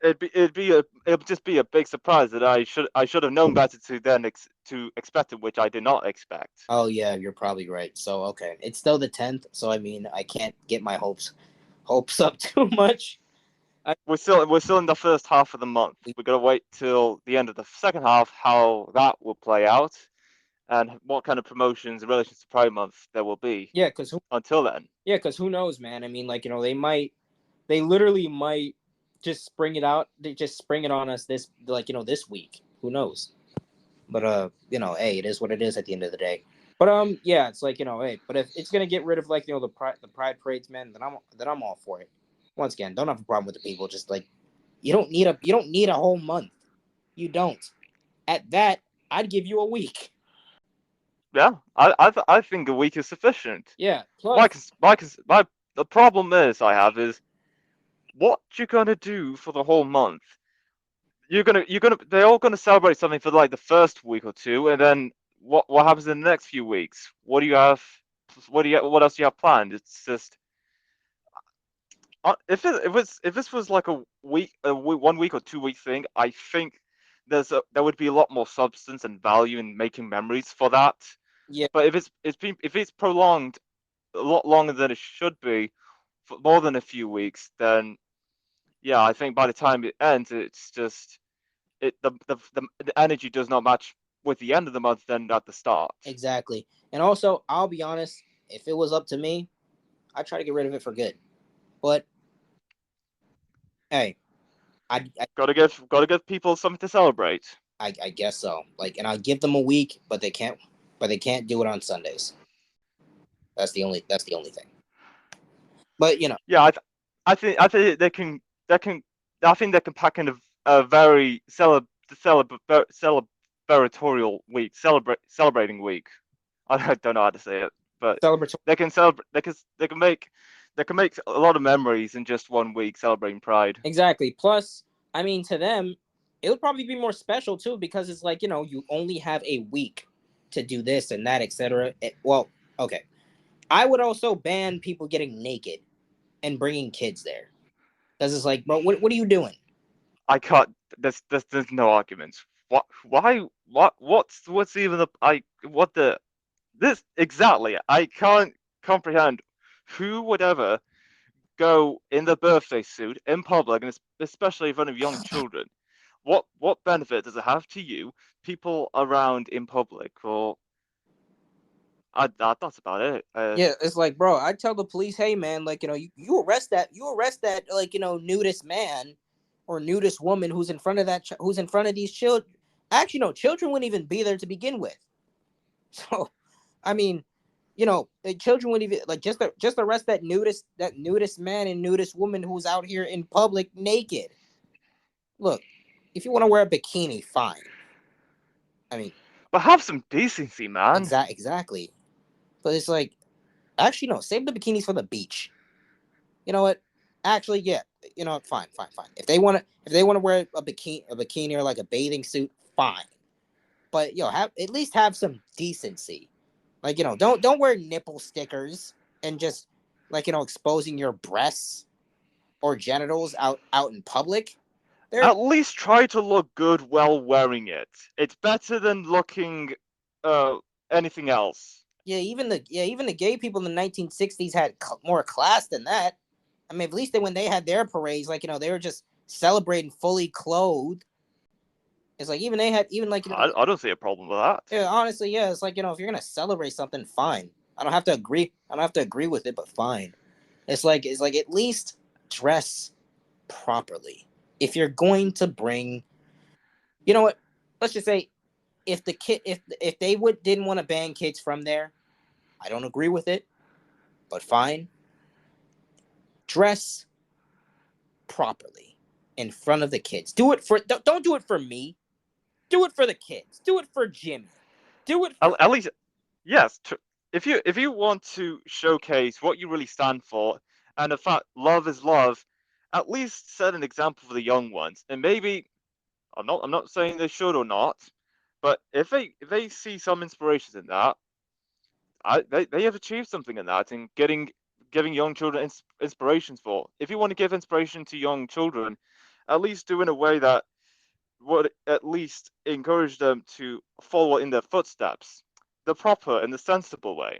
S1: It'd just be a big surprise that I should have known better to expect it, which I did not expect.
S2: Oh yeah, you're probably right. So okay. It's still the 10th, so I mean I can't get my hopes up too much. I,
S1: We're still in the first half of the month. We're gonna wait till the end of the second half how that will play out and what kind of promotions in relation to Pride Month there will be
S2: yeah, cuz
S1: until then.
S2: who knows, man? I mean like, they literally might just spring it out. They just spring it on us this like, this week. Who knows? But hey, it is what it is at the end of the day. But yeah, it's like hey, but if it's gonna get rid of like the pride parades, man, then I'm all for it. Once again, don't have a problem with the people. Just like you don't need a whole month. You don't. At that, I'd give you a week.
S1: Yeah, I think a week is sufficient.
S2: Yeah.
S1: My
S2: Plus,
S1: the problem I have is what you're gonna do for the whole month. They're all gonna celebrate something for like the first week or two, and then what happens in the next few weeks? What do you have? What else do you have planned? It's just if this was like one week or 2 week thing, I think there would be a lot more substance and value in making memories for that.
S2: yeah,
S1: But if it's prolonged a lot longer than it should be, for more than a few weeks, then yeah, I think by the time it ends, it's just the energy does not match with the end of the month than at the start.
S2: exactly. And also, I'll be honest. If it was up to me, I'd try to get rid of it for good. But hey, I
S1: Gotta give people something to celebrate.
S2: I guess so. Like, and I'll give them a week, but they can't do it on Sundays. That's the only thing. But
S1: Yeah, I think they can I think they can pack in a very celebratorial week, celebrating week. I don't know how to say it, but
S2: celebratory.
S1: they can celebrate. They can make a lot of memories in just 1 week celebrating Pride.
S2: Exactly. Plus, I mean, to them, it would probably be more special too because it's like you only have a week to do this and that, etc. Well, okay. I would also ban people getting naked and bringing kids there because it's like, bro, what are you doing?
S1: I can't. There's no arguments. What? Why? What's even the I? What the? This exactly. I can't comprehend who would ever go in their birthday suit in public, and especially in front of young children, what benefit does it have to you, people around in public? Or that's about it.
S2: Yeah, it's like, bro, I tell the police, hey man, like, you arrest that like, nudist man or nudist woman who's in front of who's in front of these children. Actually, no, children wouldn't even be there to begin with. So, I mean, children wouldn't even like just arrest that nudist man and nudist woman who's out here in public naked. Look, if you want to wear a bikini, fine. I mean,
S1: But have some decency, man.
S2: exactly. But it's like, actually, no, save the bikinis for the beach. You know what? Actually, yeah. Fine, fine, fine. If they want to wear a bikini or like a bathing suit, fine. But have at least have some decency. Like, don't wear nipple stickers and just like, exposing your breasts or genitals out in public. They're
S1: At least try to look good while wearing it. It's better than looking uh anything else.
S2: even the gay people in the 1960s had more class than that. I mean, at least when they had their parades, like, they were just celebrating fully clothed. It's like, even they had, even like,
S1: I don't see a problem with that.
S2: yeah, honestly, yeah, it's like, if you're gonna celebrate something, fine. I don't have to agree. I don't have to agree with it, but fine. It's like at least dress properly. If you're going to bring, you know what? Let's just say, if the kid, if they didn't want to ban kids from there, I don't agree with it, but fine. Dress properly in front of the kids. Don't do it for me. Do it for the kids. Do it for Jimmy. Do it for
S1: At least, yes. If you want to showcase what you really stand for, and the fact love is love, at least set an example for the young ones. And maybe I'm not saying they should or not, but if they see some inspirations in that, they have achieved something in that, and giving young children inspirations for. If you want to give inspiration to young children, at least do in a way that would at least encourage them to follow in their footsteps, the proper and the sensible way.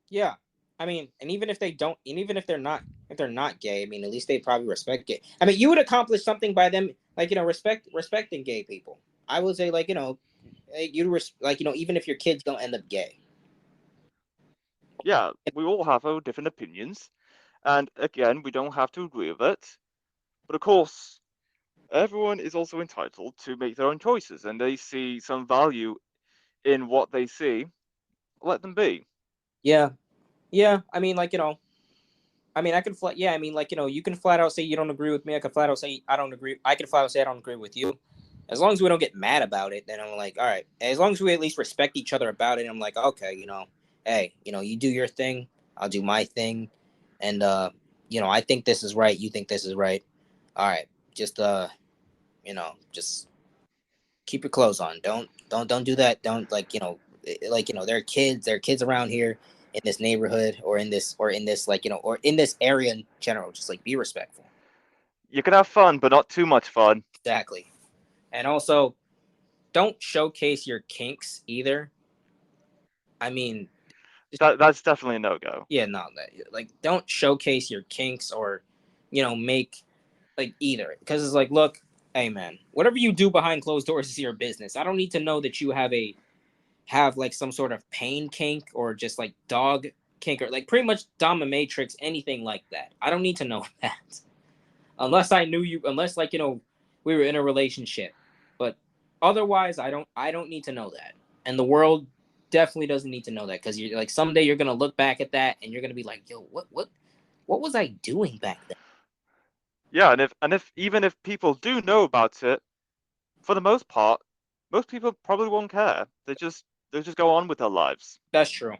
S2: yeah. I mean, and even if they don't, and even if they're not gay, I mean, at least they probably respect gay. I mean, you would accomplish something by them, like, respecting gay people. I would say, like, like, even if your kids don't end up gay.
S1: Yeah, we all have our different opinions, and again, we don't have to agree with it. But of course, everyone is also entitled to make their own choices, and they see some value in what they see. Let them be.
S2: Yeah, yeah. I mean, like, I mean, I can flat. Yeah, I mean, like, you can flat out say you don't agree with me. I can flat out say I don't agree. I can flat out say I don't agree with you. As long as we don't get mad about it, then I'm like, all right. As long as we at least respect each other about it, I'm like, okay, hey, you do your thing, I'll do my thing, and I think this is right. You think this is right. All right, just just keep your clothes on. Don't do that. Don't, like, there are kids around here in this neighborhood or in this like, or in this area in general. Just, like, be respectful.
S1: You can have fun, but not too much fun.
S2: Exactly. And also, don't showcase your kinks either. I mean,
S1: That's definitely a no go.
S2: yeah, no, like, don't showcase your kinks or, make, like, either, because it's like, look, hey man, whatever you do behind closed doors is your business. I don't need to know that you have like some sort of pain kink or just like dog kink or like pretty much dominatrix, anything like that. I don't need to know that unless I knew you, unless, like, we were in a relationship. But otherwise, I don't need to know that, and the world definitely doesn't need to know that, because you're like, someday you're gonna look back at that and you're gonna be like, yo, what was I doing back then?
S1: Yeah, and if even if people do know about it, for the most part, most people probably won't care. They just go on with their lives.
S2: That's true.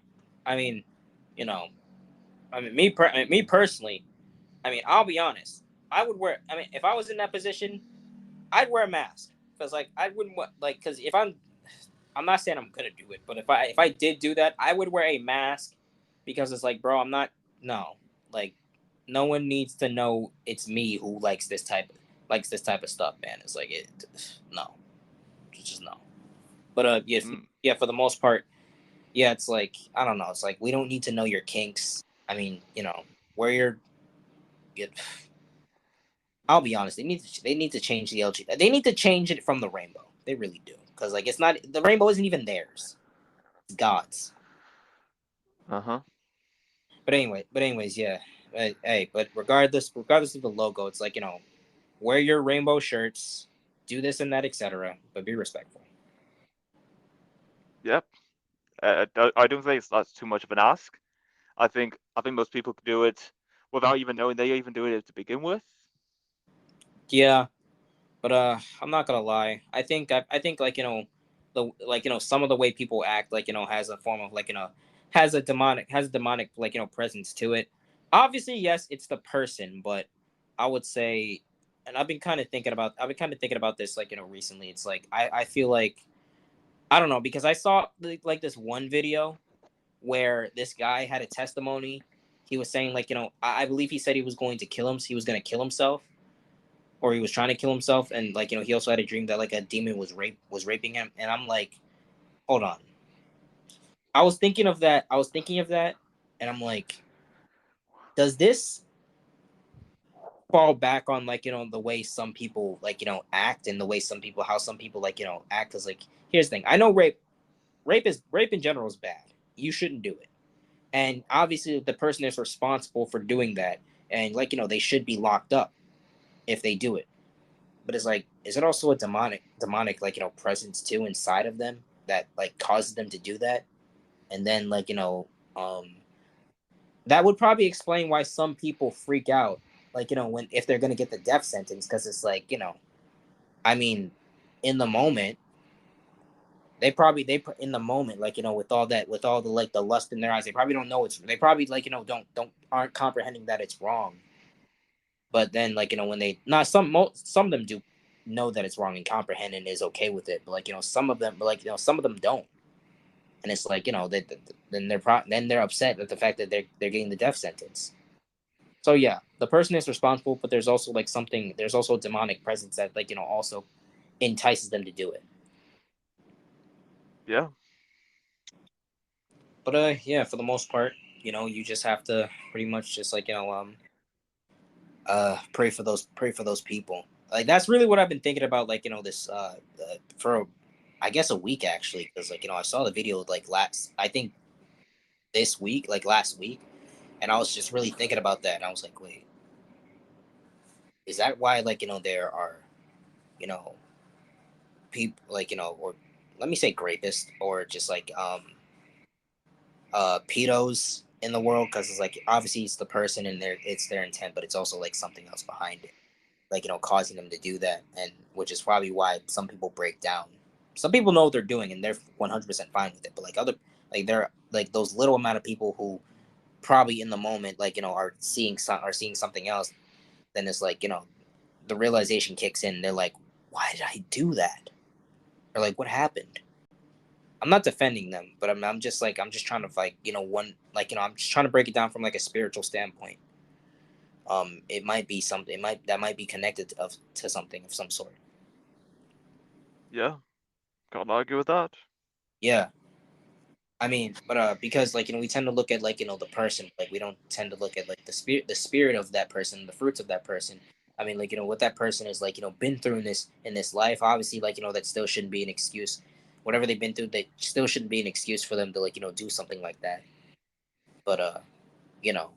S2: I mean, you know, me personally. I mean, I'll be honest. I would wear. I mean, if I was in that position, I'd wear a mask, because, like, I wouldn't want, like, because if I'm not saying I'm gonna do it, but if I did do that, I would wear a mask, because it's like, bro, I'm not. No, like, no one needs to know it's me who likes this type of stuff, man. It's like, no, it's just no. But yeah,
S1: Mm.
S2: yeah, for the most part, yeah, it's like, I don't know. It's like, we don't need to know your kinks. I mean, wear your get. I'll be honest. They need to change the LGBT. They need to change it from the rainbow. They really do, because like it's not the rainbow isn't even theirs. It's God's.
S1: Uh-huh.
S2: But anyways, yeah. But regardless of the logo, it's like wear your rainbow shirts, do this and that, etc. But be respectful.
S1: Yep. I don't think that's too much of an ask. I think most people could do it without even knowing they even doing it to begin with.
S2: Yeah, but I'm not gonna lie. I think like the like some of the way people act like has a form of like has a demonic like presence to it. Obviously, yes, it's the person, but I would say, and I've been kind of thinking about this like recently. It's like I feel like I don't know because I saw like this one video where this guy had a testimony. He was saying like I believe he said he was going to kill him. He was going to kill himself, or he was trying to kill himself, and like he also had a dream that like a demon was raping him. And I'm like, hold on. I was thinking of that, and I'm like, does this fall back on like the way some people like act, and the way some people like act? Because like here's the thing. I know rape in general is bad. You shouldn't do it. And obviously the person is responsible for doing that, and like they should be locked up if they do it. But it's like, is it also a demonic like presence too inside of them that like causes them to do that? And then like um that would probably explain why some people freak out, like when if they're gonna get the death sentence, because it's like I mean, in the moment they in the moment, like with all that, with all the like the lust in their eyes, they probably don't know it's, they probably like don't aren't comprehending that it's wrong. But then like when they not some of them do know that it's wrong and comprehend and is okay with it, but like some of them, but like some of them don't. And it's like then then they're upset at the fact that they're getting the death sentence. So yeah, the person is responsible, but there's also like something, there's also a demonic presence that like also entices them to do it.
S1: Yeah.
S2: But yeah, for the most part, you just have to pretty much just like pray for those people. Like that's really what I've been thinking about, like this for I guess a week actually, because like I saw the video like last, I think this week, like last week, and I was just really thinking about that, and I was like, wait, is that why like there are you know people like or let me say rapists, or just like pedos in the world? Because it's like obviously it's the person and it's their intent, but it's also like something else behind it, like causing them to do that, and which is probably why some people break down. Some people know what they're doing and they're 100% fine with it, but like other, like they're like those little amount of people who probably in the moment like are seeing something else. Then it's like the realization kicks in. They're like, why did I do that? Or like, what happened? I'm not defending them, but I'm just like, I'm just trying to like one like I'm just trying to break it down from like a spiritual standpoint. It might be something, that might be connected to something of some sort.
S1: Yeah. Can't argue with that.
S2: Yeah, I mean, but because like we tend to look at like the person, like we don't tend to look at like the spirit of that person, the fruits of that person. I mean, like what that person is like been through in this life. Obviously, like that still shouldn't be an excuse. Whatever they've been through, they still shouldn't be an excuse for them to like do something like that. But you know,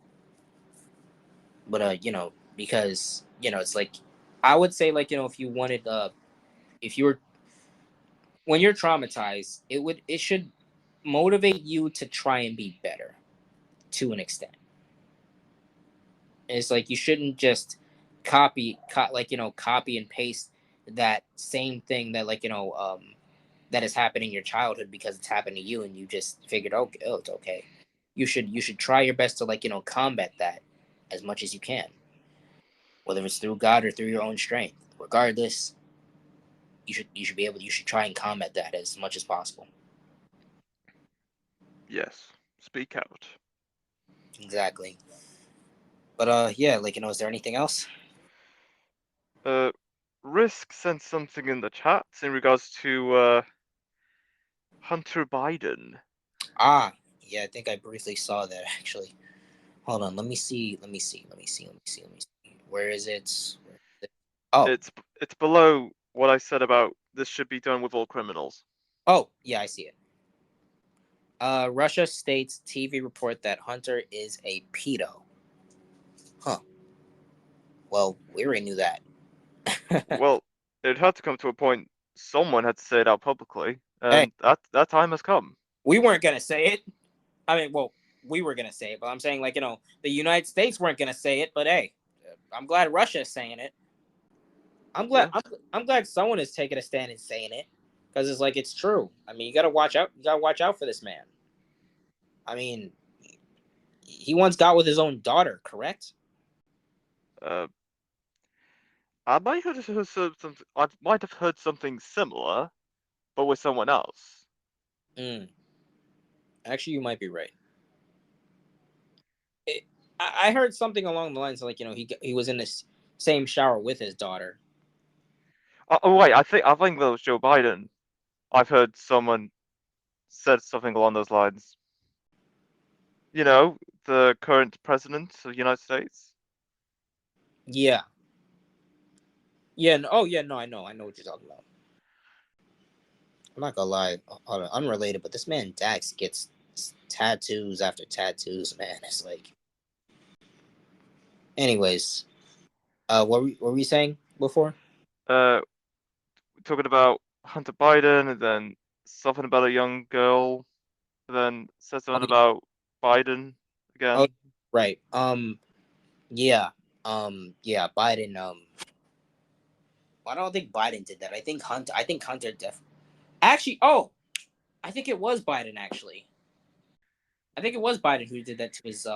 S2: because it's like, I would say like if you wanted if you were, when you're traumatized, it should motivate you to try and be better to an extent. And it's like you shouldn't just copy and paste that same thing that like that has happened in your childhood because it's happened to you, and you just figured, okay, oh, it's okay. You should try your best to like combat that as much as you can, whether it's through God or through your own strength. Regardless, you should try and combat that as much as possible.
S1: Yes. Speak out.
S2: Exactly. But yeah, like is there anything else?
S1: Uh, Risk sent something in the chat in regards to Hunter Biden.
S2: Ah, yeah, I think I briefly saw that actually. Hold on. Let me see. Where is it? Oh,
S1: It's it's below what I said about this should be done with all criminals.
S2: oh, yeah, I see it. Russia states TV report that Hunter is a pedo. Huh. Well, we already knew that.
S1: Well, it had to come to a point someone had to say it out publicly,
S2: Hey,
S1: and that time has come.
S2: we weren't gonna say it. I mean, well, we were gonna say it, but I'm saying like the United States weren't gonna say it. But hey, I'm glad Russia is saying it. I'm glad.
S1: Yeah.
S2: I'm glad someone is taking a stand and saying it because it's like it's true. I mean, you gotta watch out. You gotta watch out for this man. I mean, he once got with his own daughter, correct?
S1: Uh, I might have heard something. I might have heard something similar, but with someone else.
S2: Mm. Actually, you might be right. It, I heard something along the lines of like he was in this same shower with his daughter.
S1: Oh wait, I think that was Joe Biden. I've heard someone said something along those lines. You know, the current president of the United States.
S2: Yeah, yeah. Oh, yeah. No, I know what you're talking about. I'm not gonna lie, unrelated, but this man Dax gets tattoos after tattoos, man. It's like, anyways, what were we saying before?
S1: Uh, talking about Hunter Biden, and then something about a young girl, and then said
S2: Oh,
S1: something about Biden
S2: oh,
S1: again.
S2: right. Yeah, yeah. Biden. I don't think Biden did that. I think Hunter. Actually. Oh, I think it was Biden. Actually, I think it was Biden who did that to his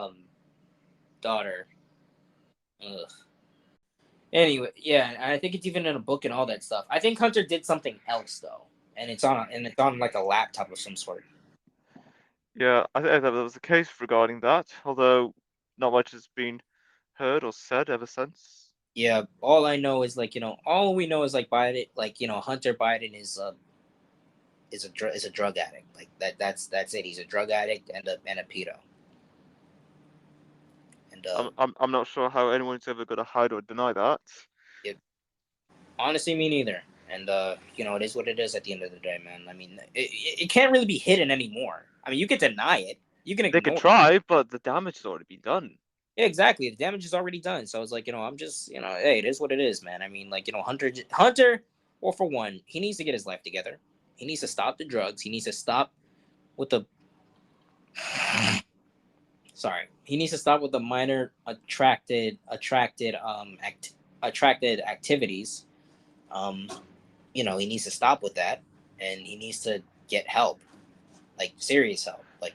S2: daughter. Ugh. Anyway, yeah, I think it's even in a book and all that stuff. I think Hunter did something else though, and it's on like a laptop of some sort.
S1: Yeah, I think there was a case regarding that, although not much has been heard or said ever since.
S2: Yeah, all I know is like all we know is like Biden, like Hunter Biden is a drug addict. Like that's it. He's a drug addict and a pedo. And
S1: I'm not sure how anyone's ever going to hide or deny that.
S2: it, honestly, me neither. And it is what it is at the end of the day, man. I mean, it can't really be hidden anymore. I mean, you can deny it, you can
S1: They could
S2: ignore it.
S1: try, but the damage has already been done.
S2: Yeah, exactly. The damage is already done. So it's like, I'm just, hey, it is what it is, man. I mean, like, Hunter, well, for one, he needs to get his life together. He needs to stop the drugs. He needs to stop with the, sorry, he needs to stop with the minor attracted activities. Um, he needs to stop with that, and he needs to get help, like serious help. Like,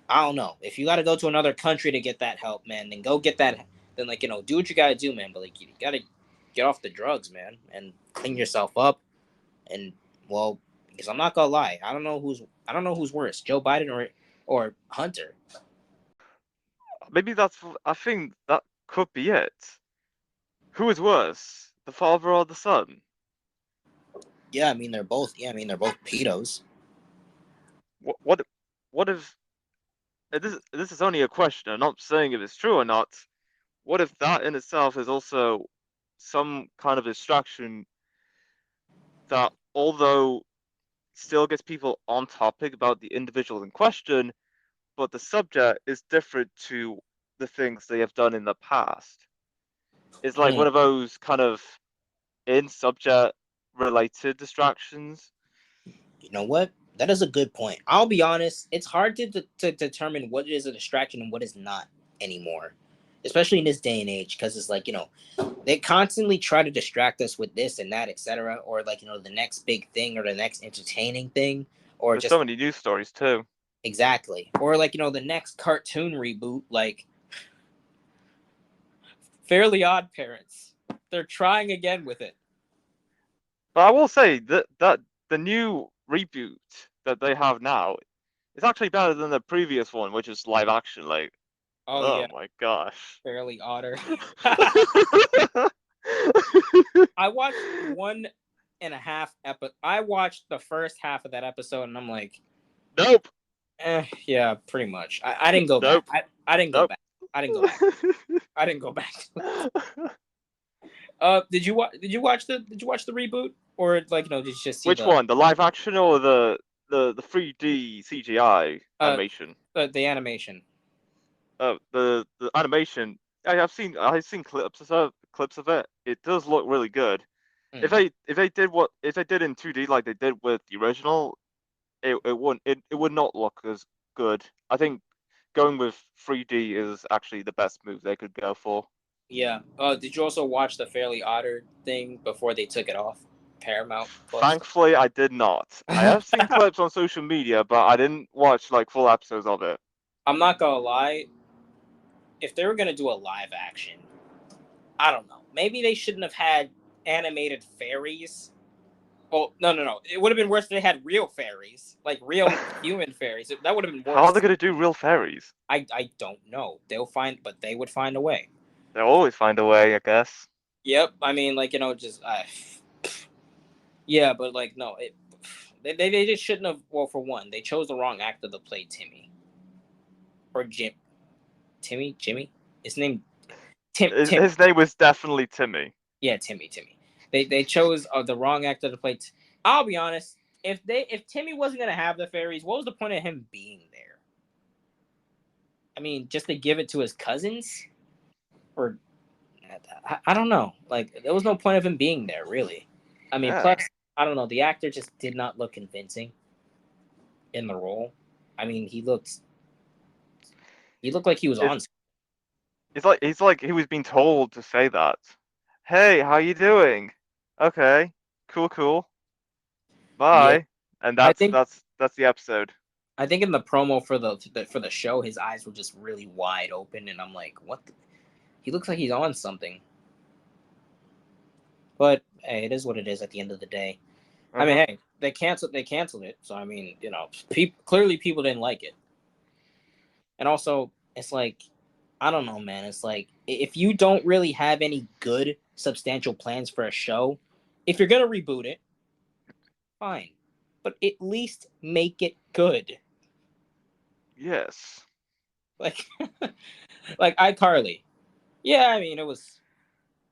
S2: I don't know. If you got to go to another country to get that help, man, then go get that. Then like do what you got to do, man. But like you got to get off the drugs, man, and clean yourself up. And well, because I'm not gonna lie, I don't know who's worse, Joe Biden or Hunter.
S1: Maybe I think that could be it. Who is worse, the father or the son?
S2: Yeah, I mean they're both. Yeah, I mean they're both pedos.
S1: What what what if this is only a question? I'm not saying if it's true or not. What if that in itself is also some kind of distraction that, although still gets people on topic about the individual in question, but the subject is different to the things they have done in the past? It's like
S2: Hmm.
S1: one of those kind of in subject related distractions.
S2: You know what? That is a good point. I'll be honest. It's hard to determine what is a distraction and what is not anymore, especially in this day and age, because it's like they constantly try to distract us with this and that, etc., or like the next big thing or the next entertaining thing, or
S1: There's so
S2: just
S1: many news stories too.
S2: exactly, or like the next cartoon reboot, like Fairly Odd Parents. They're trying again with it.
S1: But I will say that the new reboot that they have now is actually better than the previous one, which is live action. Like,
S2: Oh
S1: oh
S2: yeah,
S1: my gosh.
S2: Fairly Odder. I watched one and a half episode. I watched the first half of that episode, and I'm like,
S1: Nope.
S2: yeah, pretty much. I didn't go back.
S1: Nope.
S2: I didn't go
S1: Nope.
S2: back. I didn't go back. I didn't go back. Did you watch the reboot, or like did you just see
S1: Which
S2: the
S1: one? The live action or the 3D CGI
S2: uh
S1: animation?
S2: the animation?
S1: The animation. I've seen clips of it. It does look really good.
S2: Mm.
S1: If they did in 2D like they did with the original, it would not look as good. I think going with 3D is actually the best move they could go for.
S2: Yeah. Did you also watch the Fairly Odder thing before they took it off Paramount Plus?
S1: Thankfully, I did not. I have seen clips on social media, but I didn't watch like full episodes of it.
S2: I'm not gonna lie. If they were gonna do a live action, I don't know. Maybe they shouldn't have had animated fairies. Well, no, no, no. It would have been worse if they had real fairies, like real human fairies. That would have been
S1: How are they
S2: worse.
S1: gonna do real fairies?
S2: I don't know. But they would find a way.
S1: They'll always find a way, I guess.
S2: Yep. I mean, like just yeah, but like no, they just shouldn't have. Well, for one, they chose the wrong actor to play Timmy or Jimmy. His name Tim.
S1: His name was definitely Timmy.
S2: Yeah, Timmy. They chose the wrong actor to play. I'll be honest. If Timmy wasn't gonna have the fairies, what was the point of him being there? I mean, just to give it to his cousins, or I don't know. Like there was no point of him being there, really. I mean,
S1: Yeah.
S2: plus I don't know. The actor just did not look convincing in the role. I mean, he looked like he was
S1: It's
S2: on.
S1: it's like he was being told to say that. Hey, how you doing? Okay, cool.
S2: Yeah,
S1: Bye. And
S2: I
S1: that's
S2: think
S1: that's that's the episode.
S2: I think in the promo for the show, his eyes were just really wide open, and I'm like, what? He looks like he's on something. But hey, it is what it is at the end of the day. I mean,
S1: Uh-huh.
S2: hey, they canceled it. So I mean, clearly people didn't like it. And also, it's like I don't know, man. It's like if you don't really have any good substantial plans for a show, if you're gonna reboot it, fine. But at least make it good.
S1: Yes.
S2: Like like iCarly. Yeah, I mean it was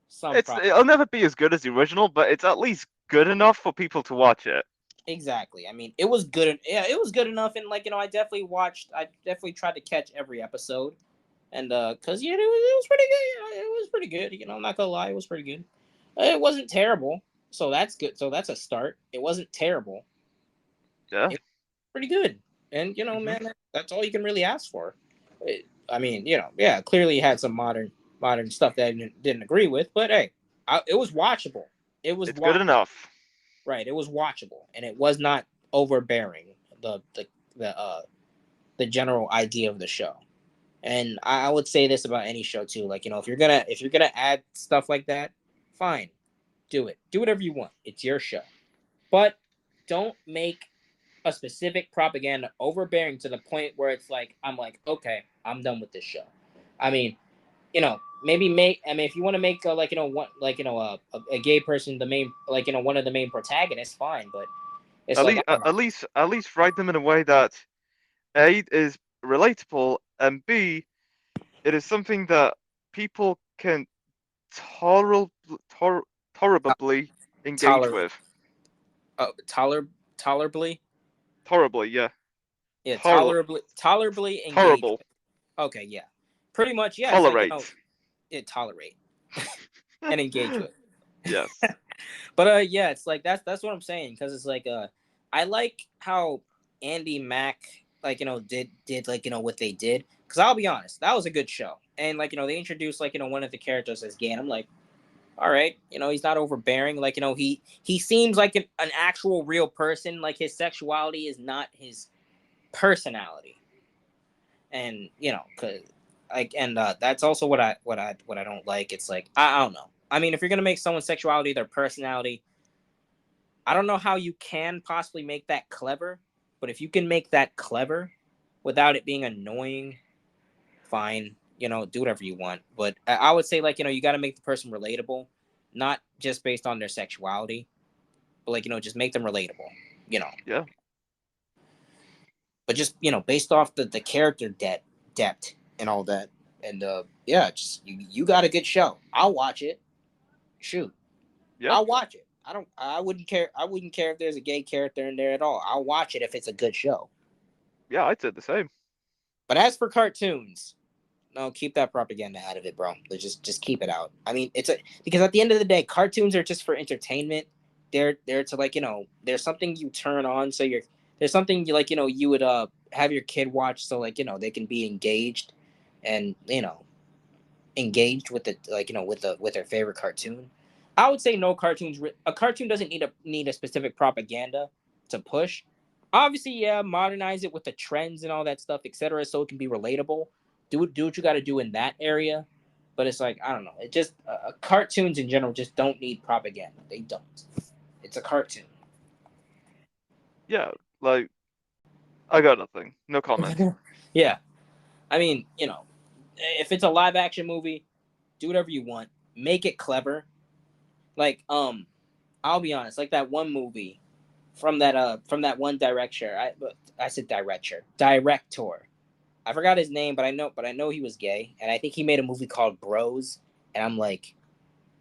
S2: some problem.
S1: It'll never be as good as the original, but it's at least good enough for people to watch it.
S2: Exactly. I mean, it was good. Yeah, it was good enough, and I definitely watched. I definitely tried to catch every episode, and cause it was pretty good. Yeah, it was pretty good. I'm not gonna lie, it was pretty good. It wasn't terrible, so that's good. So that's a start. It wasn't terrible.
S1: Yeah.
S2: It was pretty good, and
S1: Hmm.
S2: man, that's all you can really ask for. I mean, yeah, clearly had some modern stuff that I didn't agree with, but hey, it was watchable. It was
S1: It's good enough.
S2: right. It was watchable, and it was not overbearing. The the general idea of the show, and I would say this about any show too. Like if you're gonna add stuff like that, fine, do it. Do whatever you want. It's your show, but don't make a specific propaganda overbearing to the point where it's like I'm like, okay, I'm done with this show. I mean, maybe make. I mean, if you want to make one a gay person the main one of the main protagonists, fine. But it's
S1: At
S2: like
S1: least,
S2: I don't know.
S1: at least write them in a way that A is relatable and B it is something that people can tolerably tor- tolerably engage
S2: Toler
S1: with.
S2: tolerably,
S1: Tolerably, yeah.
S2: yeah,
S1: Tol-
S2: tolerably engage
S1: Tolerable.
S2: with. Okay, yeah, pretty much. Yeah, it's like
S1: Tolerate.
S2: tolerate and engage with.
S1: Yes.
S2: But yeah, it's like that's what I'm saying, because it's like I like how Andy Mack did what they did, because I'll be honest, that was a good show. And they introduced one of the characters as gay, and I'm like, all right, he's not overbearing. He seems like an actual real person. Like his sexuality is not his personality, and cause that's also what I don't like. It's like I don't know. I mean, if you're gonna make someone's sexuality their personality, I don't know how you can possibly make that clever. But if you can make that clever without it being annoying, fine. Do whatever you want. But I would say you got to make the person relatable, not just based on their sexuality, but just make them relatable. You know,
S1: Yeah.
S2: but just based off the character depth and all that. And yeah, just you got a good show. I'll watch it. Shoot,
S1: Yeah,
S2: I'll watch it. I don't. I wouldn't care. I wouldn't care if there's a gay character in there at all. I'll watch it if it's a good show.
S1: yeah, I'd say the same.
S2: But as for cartoons, no, keep that propaganda out of it, bro. Just keep it out. I mean, because at the end of the day, cartoons are just for entertainment. They're to like there's something you turn on, so there's something you like you would have your kid watch, so like they can be engaged, and engaged with the with their favorite cartoon. I would say no cartoons. A cartoon doesn't need a specific propaganda to push. Obviously, yeah, modernize it with the trends and all that stuff, etc., so it can be relatable. Do what you got to do in that area, but it's like I don't know. It just cartoons in general just don't need propaganda. They don't. It's a cartoon.
S1: Yeah, like I got nothing. No comment.
S2: Yeah, I mean, if it's a live action movie, do whatever you want. Make it clever. Like I'll be honest, like that one movie from that one director. I said director. I forgot his name, but I know he was gay, and I think he made a movie called Bros. And I'm like,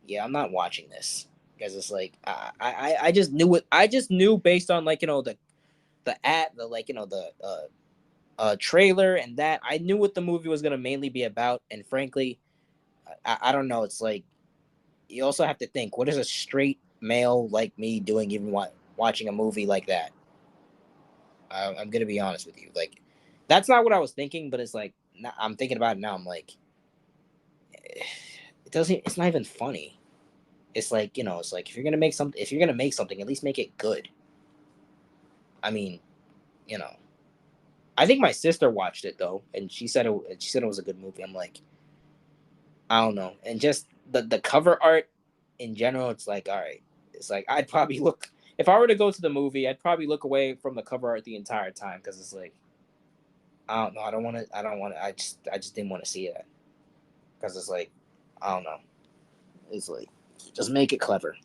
S2: yeah, I'm not watching this because it's like I just knew it. I just knew based on like the ad, the like the trailer and that I knew what the movie was gonna mainly be about. And frankly, I don't know. It's like you also have to think, what is a straight male like me doing even watching a movie like that? I'm gonna be honest with you, like that's not what I was thinking, but it's like I'm thinking about it now. I'm like, it doesn't. It's not even funny. It's like it's like if you're gonna make something, at least make it good. I mean, you know, I think my sister watched it though, and she said it was a good movie. I'm like, I don't know, and just the cover art in general, it's like all right. It's like I'd probably look if I were to go to the movie, I'd probably look away from the cover art the entire time because it's like I don't know. I don't want to. I don't want to. I just didn't want to see that because it's like I don't know. It's like just make it clever.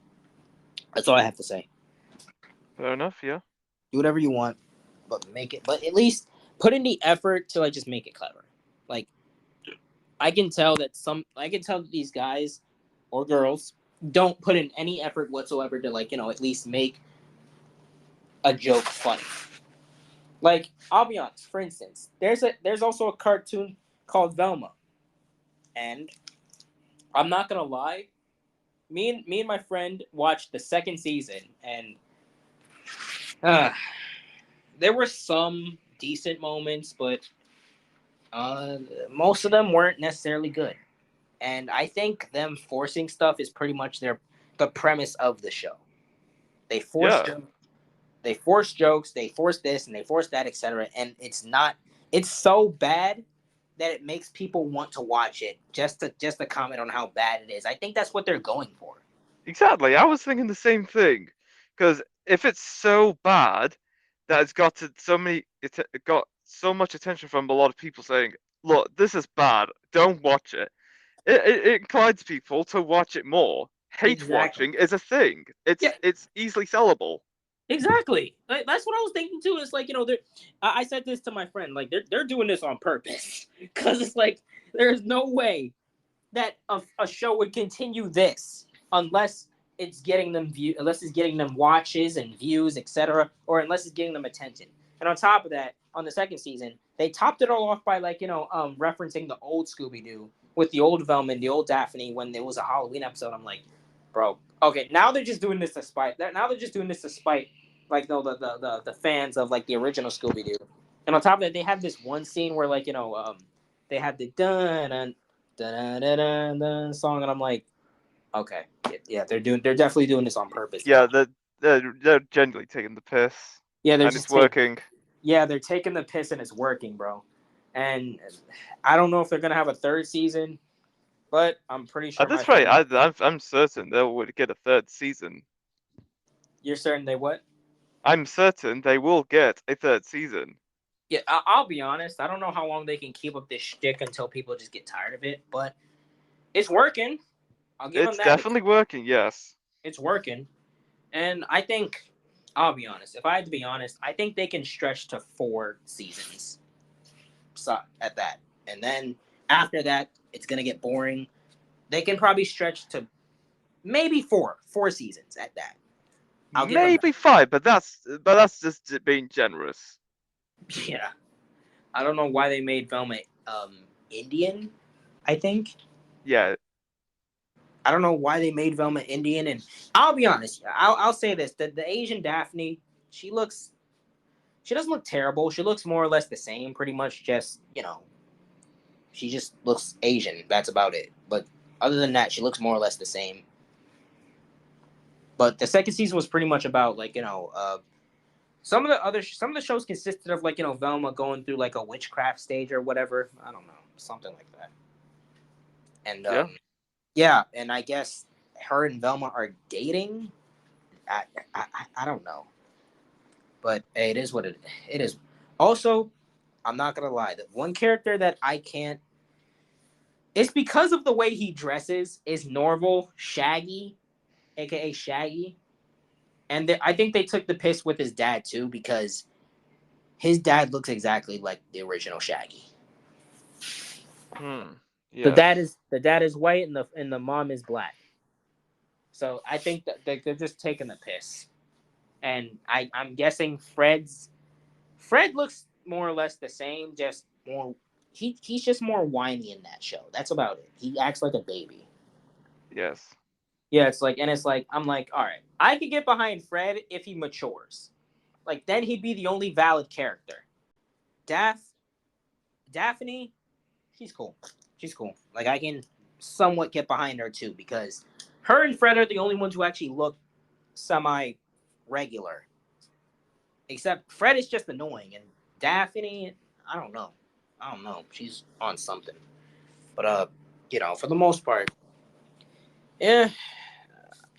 S2: That's all I have to say.
S1: Fair enough. Yeah.
S2: Do whatever you want, but make it. But at least put in the effort to like just make it clever. Like I can tell that I can tell that these guys or girls don't put in any effort whatsoever to like at least make a joke funny. Like I'll be honest. For instance, there's also a cartoon called Velma, and I'm not gonna lie. Me and my friend watched the second season, and uh, there were some decent moments, but most of them weren't necessarily good. And I think them forcing stuff is pretty much the premise of the show. They force
S1: Yeah.
S2: jokes, they force jokes, they force this and they force that, etc. And it's not. It's so bad that it makes people want to watch it just to comment on how bad it is. I think that's what they're going for.
S1: Exactly. I was thinking the same thing. Because if it's so bad that it's got to so many, it got so much attention from a lot of people saying, "Look, this is bad. Don't watch it." It inclines people to watch it more. Hate
S2: Exactly.
S1: watching is a thing.
S2: Yeah,
S1: It's easily sellable.
S2: exactly. That's what I was thinking too. It's like I said this to my friend. Like they're doing this on purpose because it's like there's no way that a show would continue this unless unless it's getting them watches and views, etc., or unless it's getting them attention. And on top of that, on the second season, they topped it all off by like referencing the old Scooby Doo with the old Velma and the old Daphne when there was a Halloween episode. I'm like, bro, okay, now they're just doing this to spite. Now they're just doing this to spite like the fans of like the original Scooby Doo. And on top of that, they have this one scene where like they have the dun dun dun dun dun song, and I'm like, okay, yeah, they're definitely doing this on purpose
S1: Yeah,
S2: now.
S1: they're genuinely taking the piss,
S2: Yeah, they're
S1: and
S2: just
S1: it's working.
S2: they're taking the piss and it's working, bro. And I don't know if they're gonna have a third season, but I'm pretty sure
S1: At
S2: my
S1: this rate,
S2: friend.
S1: I'm certain they will get a third season.
S2: You're certain they what?
S1: I'm certain they will get a third season.
S2: Yeah, I'll be honest. I don't know how long they can keep up this shtick until people just get tired of it, but it's working. I'll give them
S1: It's
S2: that.
S1: definitely working, yes.
S2: It's working. And I think, I'll be honest. If I had to be honest, I think they can stretch to 4 seasons. So at that, and then After that, it's gonna get boring. They can probably stretch to maybe four seasons at that. I'll give them
S1: Maybe five, but that's just being generous.
S2: that. Yeah, I don't know why they made Velma Indian. I think
S1: Yeah,
S2: I don't know why they made Velma Indian, and I'll be honest. I'll say this: the Asian Daphne, she looks, she doesn't look terrible. She looks more or less the same, pretty much. Just she just looks Asian. That's about it. But other than that, she looks more or less the same. But the second season was pretty much about some of the shows consisted of Velma going through like a witchcraft stage or whatever. I don't know, something like that. And
S1: yeah.
S2: yeah, and I guess her and Velma are dating. I I don't know, but hey, it is what it is. Also, I'm not gonna lie. The one character that I can't, it's because of the way he dresses, is Norval Shaggy, aka Shaggy. And I think they took the piss with his dad too, because his dad looks exactly like the original Shaggy.
S1: Hmm.
S2: The
S1: Yes.
S2: dad is the dad is white and the mom is black. So I think that they're just taking the piss. And I'm guessing Fred looks more or less the same, just more he's just more whiny in that show. That's about it. He acts like a baby.
S1: Yes.
S2: Yeah, it's like I'm like, all right, I could get behind Fred if he matures. Like then he'd be the only valid character. Daph Daphne, she's cool. She's cool. Like I can somewhat get behind her too, because her and Fred are the only ones who actually look semi regular. Except Fred is just annoying, and Daphne, I don't know. I don't know. She's on something. But for the most part, yeah.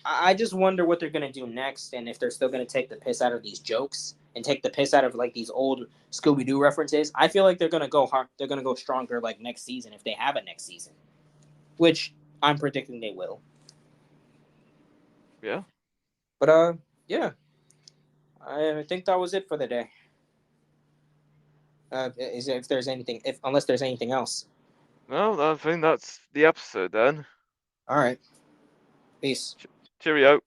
S2: I just wonder what they're gonna do next, and if they're still gonna take the piss out of these jokes and take the piss out of like these old Scooby Doo references. I feel like they're gonna go hard. They're gonna go stronger like next season if they have a next season, which I'm predicting they will.
S1: Yeah.
S2: But yeah, I think that was it for the day. Is if there's anything, if unless there's anything else.
S1: Well, I think that's the episode then.
S2: All right, peace.
S1: Cheerio.